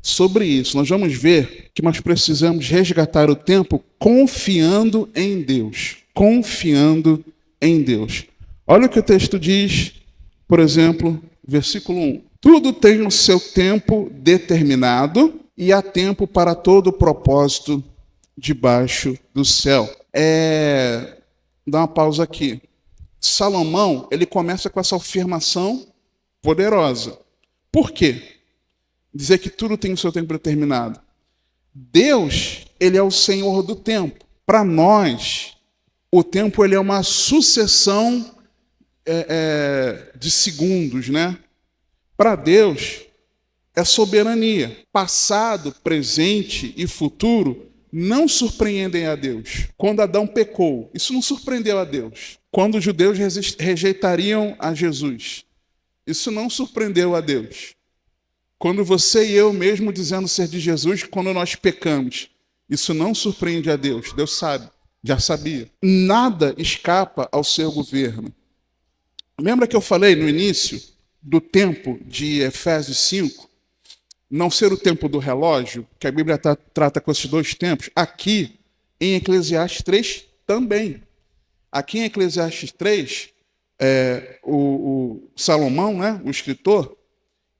sobre isso. Nós vamos ver que nós precisamos resgatar o tempo confiando em Deus. Confiando em Deus. Olha o que o texto diz, por exemplo, versículo 1. Tudo tem o seu tempo determinado e há tempo para todo o propósito debaixo do céu. Dá uma pausa aqui. Salomão, ele começa com essa afirmação poderosa. Por quê? Dizer que tudo tem o seu tempo determinado. Deus, ele é o Senhor do tempo. Para nós, o tempo ele é uma sucessão de segundos, né? Para Deus, é soberania. Passado, presente e futuro não surpreendem a Deus. Quando Adão pecou, isso não surpreendeu a Deus. Quando os judeus rejeitariam a Jesus, isso não surpreendeu a Deus. Quando você e eu mesmo dizendo ser de Jesus, quando nós pecamos, isso não surpreende a Deus. Deus sabe, já sabia. Nada escapa ao seu governo. Lembra que eu falei no início do tempo de Efésios 5? Não ser o tempo do relógio, que a Bíblia trata com esses dois tempos. Aqui, em Eclesiastes 3, também. Aqui em Eclesiastes 3, o Salomão, né, o escritor,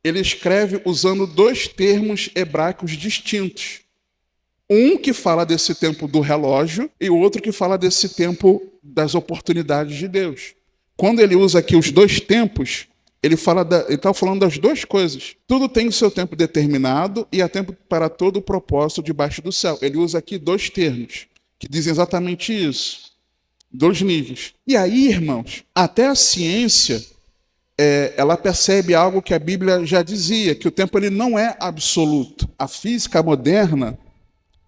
ele escreve usando dois termos hebraicos distintos. Um que fala desse tempo do relógio e o outro que fala desse tempo das oportunidades de Deus. Quando ele usa aqui os dois tempos, ele está falando das duas coisas. Tudo tem o seu tempo determinado e há tempo para todo o propósito debaixo do céu. Ele usa aqui dois termos que dizem exatamente isso. Dois níveis. E aí, irmãos, até a ciência, ela percebe algo que a Bíblia já dizia, que o tempo ele não é absoluto. A física moderna,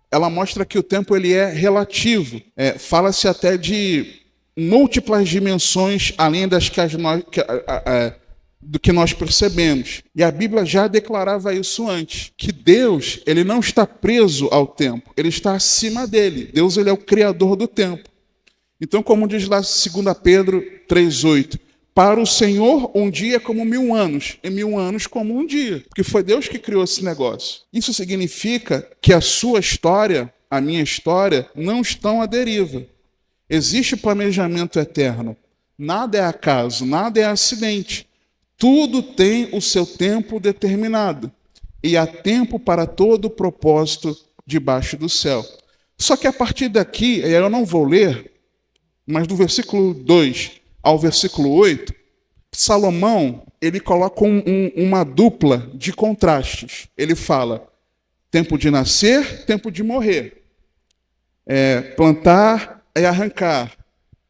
ela mostra que o tempo ele é relativo. Fala-se até de múltiplas dimensões além das do que nós percebemos. E a Bíblia já declarava isso antes, que Deus ele não está preso ao tempo, ele está acima dele. Deus ele é o criador do tempo. Então, como diz lá 2 Pedro 3,8, para o Senhor um dia é como 1000 anos, e 1000 anos como um dia, porque foi Deus que criou esse negócio. Isso significa que a sua história, a minha história, não estão à deriva. Existe planejamento eterno. Nada é acaso, nada é acidente. Tudo tem o seu tempo determinado. E há tempo para todo o propósito debaixo do céu. Só que a partir daqui, eu não vou ler, mas do versículo 2 ao versículo 8, Salomão ele coloca uma dupla de contrastes. Ele fala tempo de nascer, tempo de morrer. Plantar e arrancar,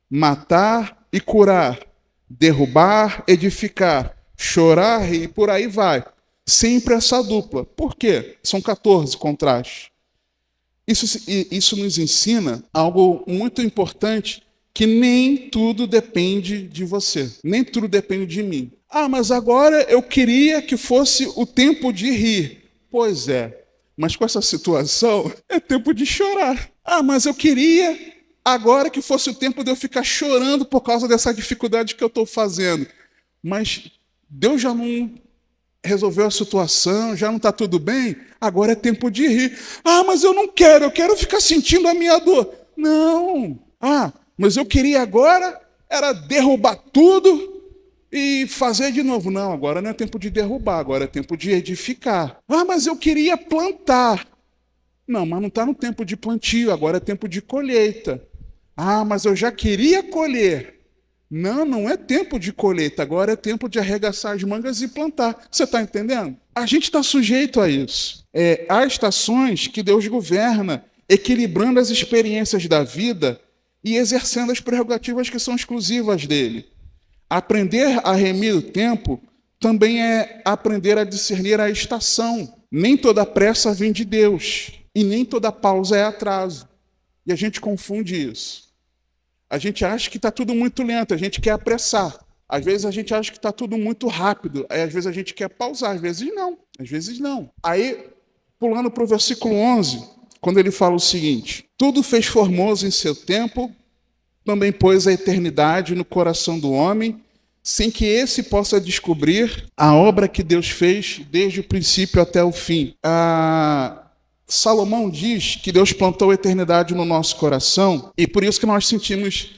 matar e curar, derrubar, edificar, chorar e por aí vai. Sempre essa dupla. Por quê? São 14 contrastes. Isso nos ensina algo muito importante, que nem tudo depende de você, nem tudo depende de mim. Ah, mas agora eu queria que fosse o tempo de rir. Pois é, mas com essa situação é tempo de chorar. Ah, mas eu queria agora que fosse o tempo de eu ficar chorando por causa dessa dificuldade que eu estou fazendo. Mas Deus já não resolveu a situação, já não está tudo bem, agora é tempo de rir. Ah, mas eu não quero, eu quero ficar sentindo a minha dor. Não. Ah, mas eu queria agora era derrubar tudo e fazer de novo. Não, agora não é tempo de derrubar, agora é tempo de edificar. Ah, mas eu queria plantar. Não, mas não está no tempo de plantio, agora é tempo de colheita. Ah, mas eu já queria colher. Não, não é tempo de colheita, agora é tempo de arregaçar as mangas e plantar. Você está entendendo? A gente está sujeito a isso. Há estações que Deus governa, equilibrando as experiências da vida e exercendo as prerrogativas que são exclusivas dele. Aprender a remir o tempo também é aprender a discernir a estação. Nem toda pressa vem de Deus e nem toda pausa é atraso. E a gente confunde isso. A gente acha que está tudo muito lento, a gente quer apressar. Às vezes a gente acha que está tudo muito rápido, aí às vezes a gente quer pausar, às vezes não. Às vezes não. Aí, pulando para o versículo 11, quando ele fala o seguinte: tudo fez formoso em seu tempo, também pôs a eternidade no coração do homem, sem que esse possa descobrir a obra que Deus fez desde o princípio até o fim. Salomão diz que Deus plantou a eternidade no nosso coração e por isso que nós sentimos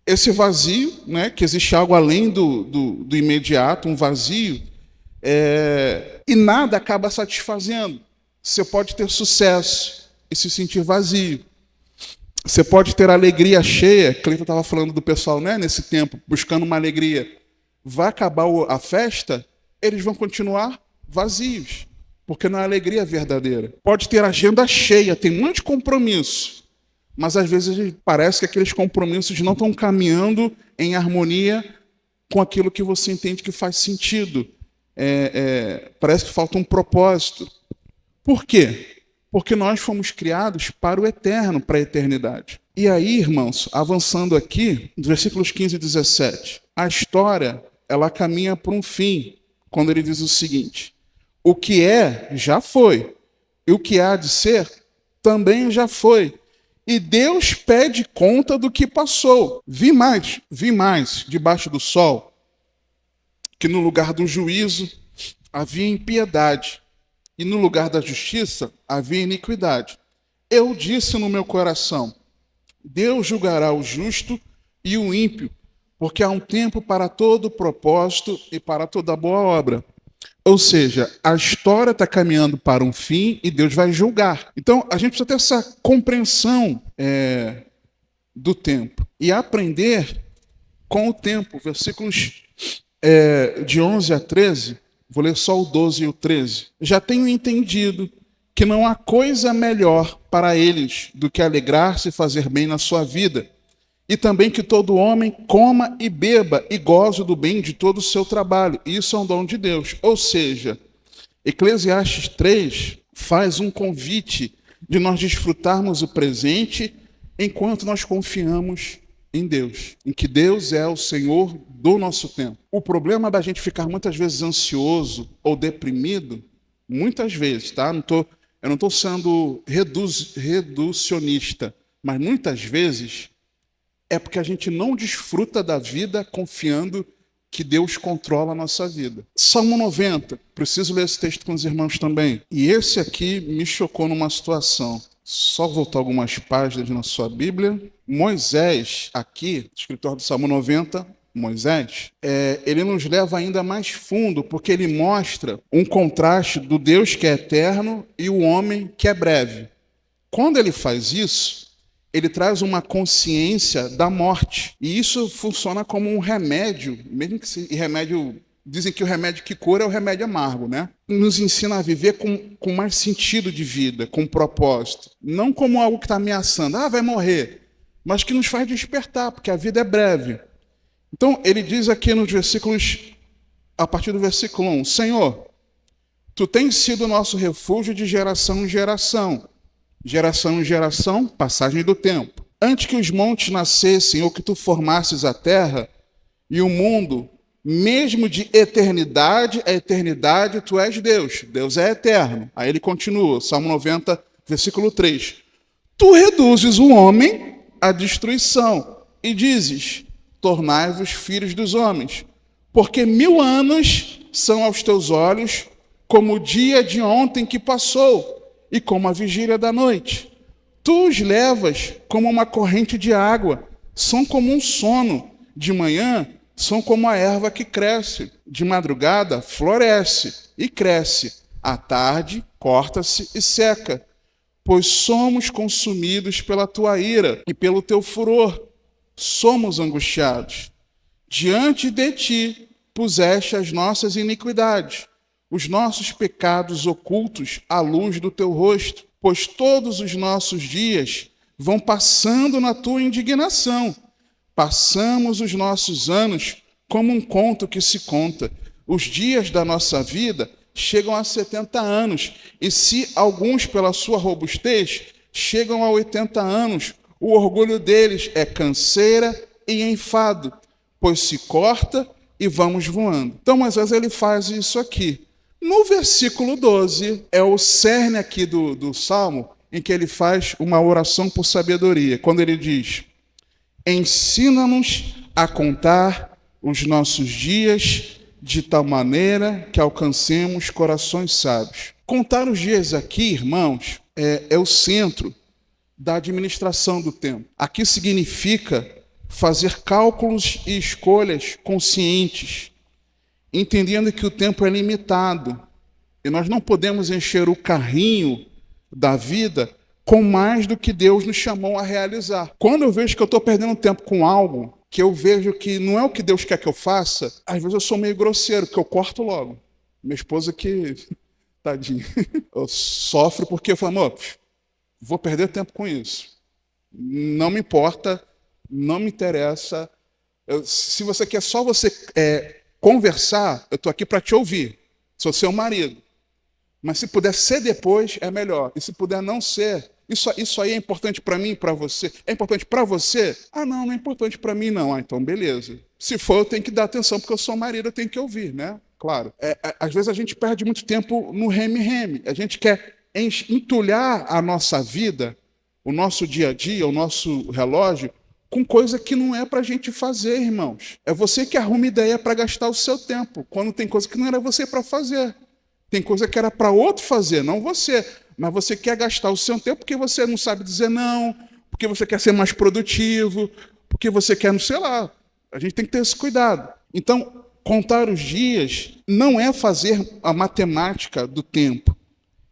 esse vazio, né? Que existe algo além do imediato, um vazio, e nada acaba satisfazendo. Você pode ter sucesso e se sentir vazio. Você pode ter alegria cheia. Cleiton estava falando do pessoal, né, nesse tempo, buscando uma alegria. Vai acabar a festa, eles vão continuar vazios, porque não é alegria verdadeira. Pode ter agenda cheia, tem um monte de compromisso, mas às vezes parece que aqueles compromissos não estão caminhando em harmonia com aquilo que você entende que faz sentido. Parece que falta um propósito. Por quê? Porque nós fomos criados para o eterno, para a eternidade. E aí, irmãos, avançando aqui, dos versículos 15 e 17, a história, ela caminha para um fim, quando ele diz o seguinte: o que é, já foi, e o que há de ser, também já foi. E Deus pede conta do que passou. Vi mais, debaixo do sol, que no lugar do juízo havia impiedade, e no lugar da justiça havia iniquidade. Eu disse no meu coração: Deus julgará o justo e o ímpio, porque há um tempo para todo propósito e para toda boa obra. Ou seja, a história está caminhando para um fim e Deus vai julgar. Então, a gente precisa ter essa compreensão do tempo e aprender com o tempo. Versículos de 11 a 13, vou ler só o 12 e o 13. Já tenho entendido que não há coisa melhor para eles do que alegrar-se e fazer bem na sua vida, e também que todo homem coma e beba e goze do bem de todo o seu trabalho. Isso é um dom de Deus. Ou seja, Eclesiastes 3 faz um convite de nós desfrutarmos o presente enquanto nós confiamos em Deus, em que Deus é o Senhor do nosso tempo. O problema da gente ficar muitas vezes ansioso ou deprimido, muitas vezes, tá? Eu não estou sendo reducionista, mas muitas vezes é porque a gente não desfruta da vida confiando que Deus controla a nossa vida. Salmo 90, preciso ler esse texto com os irmãos também. E esse aqui me chocou numa situação. Só voltar algumas páginas na sua Bíblia. Moisés, aqui, escritor do Salmo 90, Moisés, ele nos leva ainda mais fundo, porque ele mostra um contraste do Deus que é eterno e o homem que é breve. Quando ele faz isso, ele traz uma consciência da morte. E isso funciona como um remédio, mesmo que remédio, dizem que o remédio que cura é o remédio amargo, né? Nos ensina a viver com mais sentido de vida, com propósito. Não como algo que está ameaçando, vai morrer, mas que nos faz despertar, porque a vida é breve. Então, ele diz aqui nos versículos, a partir do versículo 1, Senhor, Tu tens sido o nosso refúgio de geração em geração. Geração em geração, passagem do tempo. Antes que os montes nascessem ou que tu formasses a terra e o mundo, mesmo de eternidade a eternidade, tu és Deus. Deus é eterno. Aí ele continua, Salmo 90, versículo 3. Tu reduzes o homem à destruição e dizes, tornai-vos filhos dos homens, porque 1000 anos são aos teus olhos como o dia de ontem que passou, e como a vigília da noite. Tu os levas como uma corrente de água, são como um sono. De manhã, são como a erva que cresce. De madrugada, floresce e cresce. À tarde, corta-se e seca. Pois somos consumidos pela tua ira e pelo teu furor. Somos angustiados. Diante de ti puseste as nossas iniquidades, os nossos pecados ocultos à luz do teu rosto, pois todos os nossos dias vão passando na tua indignação. Passamos os nossos anos como um conto que se conta. Os dias da nossa vida chegam a 70 anos, e se alguns, pela sua robustez, chegam a 80 anos, o orgulho deles é canseira e enfado, pois se corta e vamos voando. Então, às vezes ele faz isso aqui. No versículo 12, é o cerne aqui do Salmo, em que ele faz uma oração por sabedoria, quando ele diz, ensina-nos a contar os nossos dias de tal maneira que alcancemos corações sábios. Contar os dias aqui, irmãos, é o centro da administração do tempo. Aqui significa fazer cálculos e escolhas conscientes, entendendo que o tempo é limitado e nós não podemos encher o carrinho da vida com mais do que Deus nos chamou a realizar. Quando eu vejo que eu estou perdendo tempo com algo que eu vejo que não é o que Deus quer que eu faça, às vezes eu sou meio grosseiro, que eu corto logo. Minha esposa que, tadinha, eu sofro porque eu falo, amor, vou perder tempo com isso. Não me importa, não me interessa. Se você quer só você conversar, eu estou aqui para te ouvir. Sou seu marido. Mas se puder ser depois, é melhor. E se puder não ser, isso aí é importante para mim e para você? É importante para você? Ah, não é importante para mim, não. Ah, então beleza. Se for, eu tenho que dar atenção, porque eu sou marido, eu tenho que ouvir, né? Claro. Às vezes a gente perde muito tempo no reme-reme. A gente quer entulhar a nossa vida, o nosso dia a dia, o nosso relógio, com coisa que não é para a gente fazer, irmãos. É você que arruma ideia para gastar o seu tempo, quando tem coisa que não era você para fazer. Tem coisa que era para outro fazer, não você. Mas você quer gastar o seu tempo porque você não sabe dizer não, porque você quer ser mais produtivo, porque você quer, não sei lá. A gente tem que ter esse cuidado. Então, contar os dias não é fazer a matemática do tempo,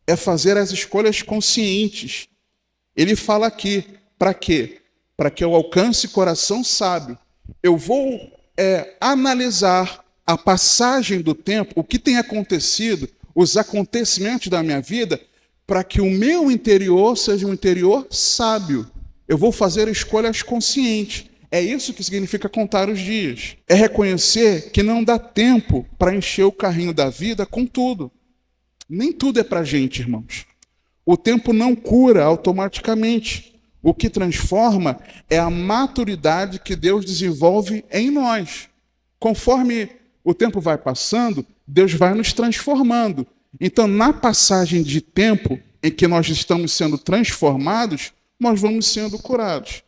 é fazer as escolhas conscientes. Ele fala aqui, para quê? Para que eu alcance coração sábio. Eu vou analisar a passagem do tempo, o que tem acontecido, os acontecimentos da minha vida, para que o meu interior seja um interior sábio. Eu vou fazer escolhas conscientes. É isso que significa contar os dias. É reconhecer que não dá tempo para encher o carrinho da vida com tudo. Nem tudo é para a gente, irmãos. O tempo não cura automaticamente. O que transforma é a maturidade que Deus desenvolve em nós. Conforme o tempo vai passando, Deus vai nos transformando. Então, na passagem de tempo em que nós estamos sendo transformados, nós vamos sendo curados.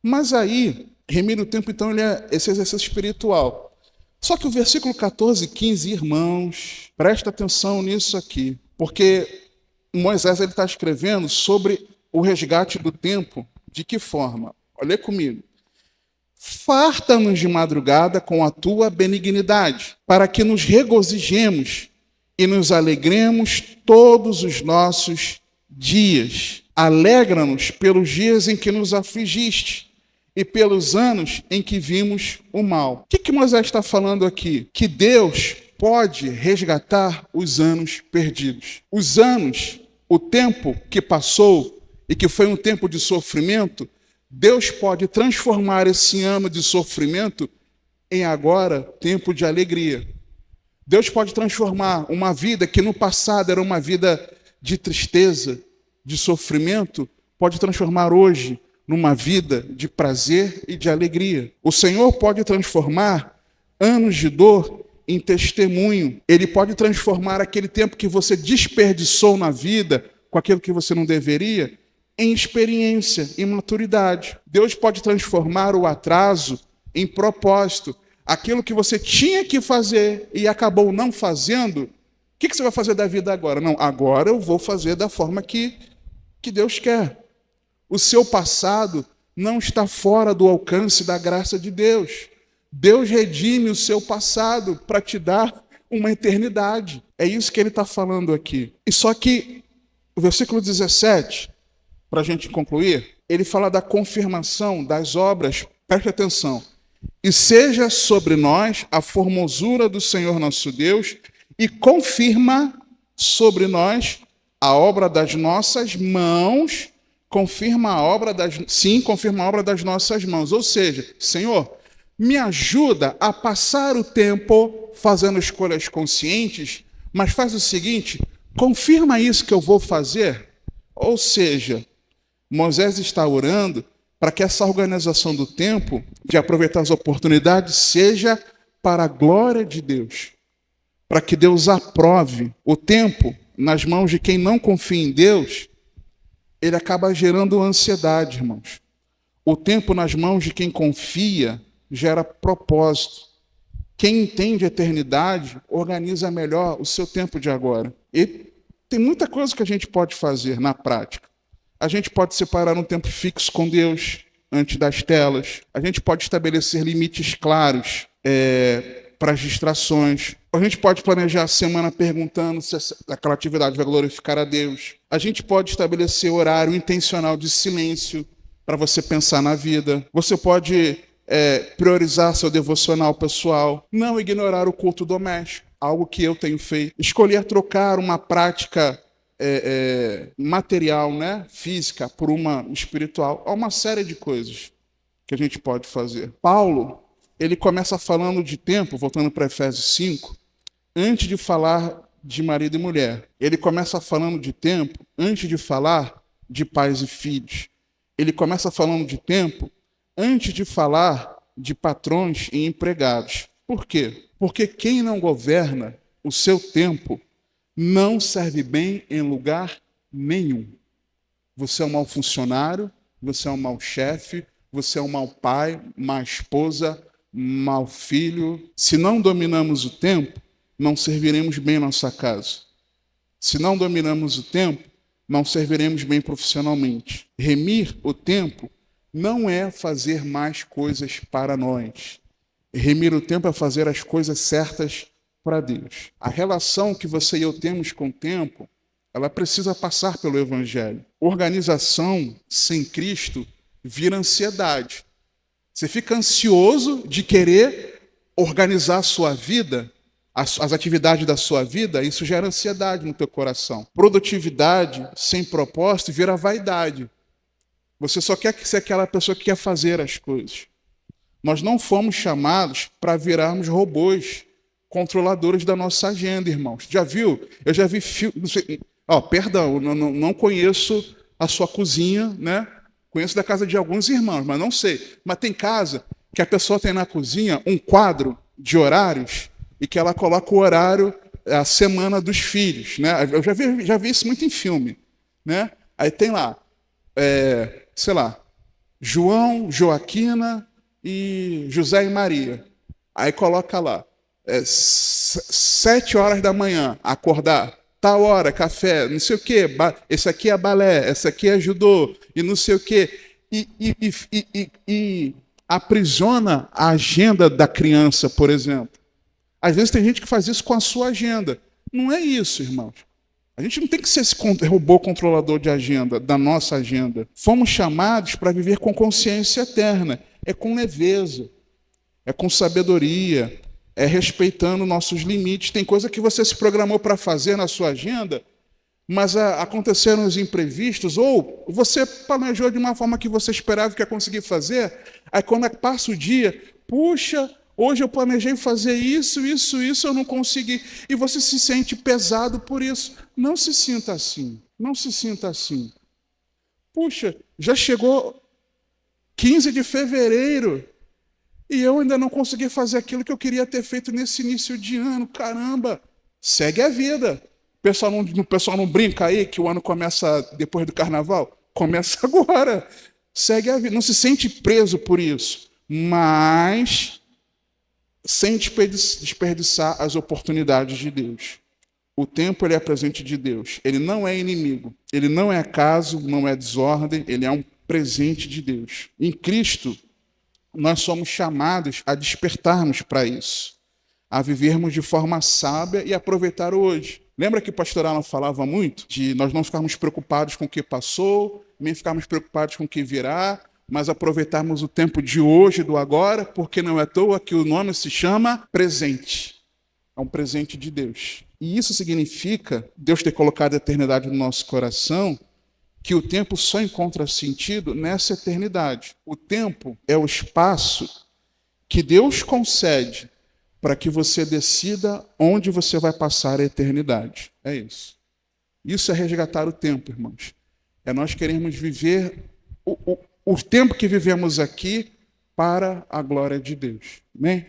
Mas aí, remir o tempo, então, ele é esse exercício espiritual. Só que o versículo 14 e 15, irmãos, presta atenção nisso aqui, porque Moisés está escrevendo sobre o resgate do tempo. De que forma? Olha comigo. Farta-nos de madrugada com a tua benignidade, para que nos regozijemos e nos alegremos todos os nossos dias. Alegra-nos pelos dias em que nos afligiste e pelos anos em que vimos o mal. O que Moisés está falando aqui? Que Deus pode resgatar os anos perdidos. Os anos, o tempo que passou e que foi um tempo de sofrimento, Deus pode transformar esse ano de sofrimento em agora tempo de alegria. Deus pode transformar uma vida que no passado era uma vida de tristeza, de sofrimento, pode transformar hoje numa vida de prazer e de alegria. O Senhor pode transformar anos de dor em testemunho. Ele pode transformar aquele tempo que você desperdiçou na vida com aquilo que você não deveria em experiência, em maturidade. Deus pode transformar o atraso em propósito. Aquilo que você tinha que fazer e acabou não fazendo, o que você vai fazer da vida agora? Não, agora eu vou fazer da forma que Deus quer. O seu passado não está fora do alcance da graça de Deus. Deus redime o seu passado para te dar uma eternidade. É isso que ele está falando aqui. E só que o versículo 17, para a gente concluir, ele fala da confirmação das obras. Preste atenção. E seja sobre nós a formosura do Senhor nosso Deus, e confirma sobre nós a obra das nossas mãos, confirma a obra das nossas mãos. Ou seja, Senhor, me ajuda a passar o tempo fazendo escolhas conscientes, mas faz o seguinte, confirma isso que eu vou fazer. Ou seja, Moisés está orando para que essa organização do tempo, de aproveitar as oportunidades, seja para a glória de Deus. Para que Deus aprove o tempo nas mãos de quem não confia em Deus, ele acaba gerando ansiedade, irmãos. O tempo nas mãos de quem confia gera propósito. Quem entende a eternidade organiza melhor o seu tempo de agora. E tem muita coisa que a gente pode fazer na prática. A gente pode separar um tempo fixo com Deus antes das telas. A gente pode estabelecer limites claros para as distrações. A gente pode planejar a semana perguntando se aquela atividade vai glorificar a Deus. A gente pode estabelecer horário intencional de silêncio para você pensar na vida. Você pode priorizar seu devocional pessoal. Não ignorar o culto doméstico, algo que eu tenho feito. Escolher trocar uma prática material, né? Física, por uma espiritual. Há uma série de coisas que a gente pode fazer. Paulo, ele começa falando de tempo, voltando para Efésios 5, antes de falar de marido e mulher. Ele começa falando de tempo antes de falar de pais e filhos. Ele começa falando de tempo antes de falar de patrões e empregados. Por quê? Porque quem não governa o seu tempo não serve bem em lugar nenhum. Você é um mau funcionário, você é um mau chefe, você é um mau pai, má esposa, mau filho. Se não dominamos o tempo, não serviremos bem nossa casa. Se não dominamos o tempo, não serviremos bem profissionalmente. Remir o tempo não é fazer mais coisas para nós. Remir o tempo é fazer as coisas certas para Deus. A relação que você e eu temos com o tempo, ela precisa passar pelo Evangelho. Organização sem Cristo vira ansiedade. Você fica ansioso de querer organizar a sua vida, as atividades da sua vida, isso gera ansiedade no teu coração. Produtividade sem propósito vira vaidade. Você só quer ser aquela pessoa que quer fazer as coisas. Nós não fomos chamados para virarmos robôs, controladores da nossa agenda, irmãos. Já viu? Eu já vi filme. Perdão, não conheço a sua cozinha, né? Conheço da casa de alguns irmãos, mas não sei. Mas tem casa que a pessoa tem na cozinha um quadro de horários e que ela coloca o horário, a semana dos filhos, né? Eu já vi isso muito em filme, né? Aí tem lá, sei lá, João, Joaquina e José e Maria. Aí coloca lá, 7 horas da manhã, acordar, tal hora, café, não sei o quê, esse aqui é balé, esse aqui é judô, e não sei o quê. E aprisiona a agenda da criança, por exemplo. Às vezes tem gente que faz isso com a sua agenda. Não é isso, irmãos. A gente não tem que ser esse robô controlador de agenda, da nossa agenda. Fomos chamados para viver com consciência eterna. É com leveza, é com sabedoria, é respeitando nossos limites. Tem coisa que você se programou para fazer na sua agenda, mas aconteceram os imprevistos, ou você planejou de uma forma que você esperava que ia conseguir fazer, aí quando passa o dia, puxa, hoje eu planejei fazer isso, eu não consegui. E você se sente pesado por isso. Não se sinta assim. Não se sinta assim. Puxa, já chegou 15 de fevereiro e eu ainda não consegui fazer aquilo que eu queria ter feito nesse início de ano. Caramba, segue a vida. O pessoal não brinca aí que o ano começa depois do carnaval? Começa agora. Segue a vida. Não se sente preso por isso. Mas sem desperdiçar as oportunidades de Deus. O tempo ele é presente de Deus. Ele não é inimigo. Ele não é acaso, não é desordem. Ele é um presente de Deus. Em Cristo, nós somos chamados a despertarmos para isso, a vivermos de forma sábia e aproveitar o hoje. Lembra que o pastor Alan falava muito de nós não ficarmos preocupados com o que passou, nem ficarmos preocupados com o que virá, mas aproveitarmos o tempo de hoje, do agora, porque não é à toa que o nome se chama presente. É um presente de Deus. E isso significa, Deus ter colocado a eternidade no nosso coração, que o tempo só encontra sentido nessa eternidade. O tempo é o espaço que Deus concede para que você decida onde você vai passar a eternidade. É isso. Isso é resgatar o tempo, irmãos. É nós queremos viver o tempo que vivemos aqui para a glória de Deus. Amém?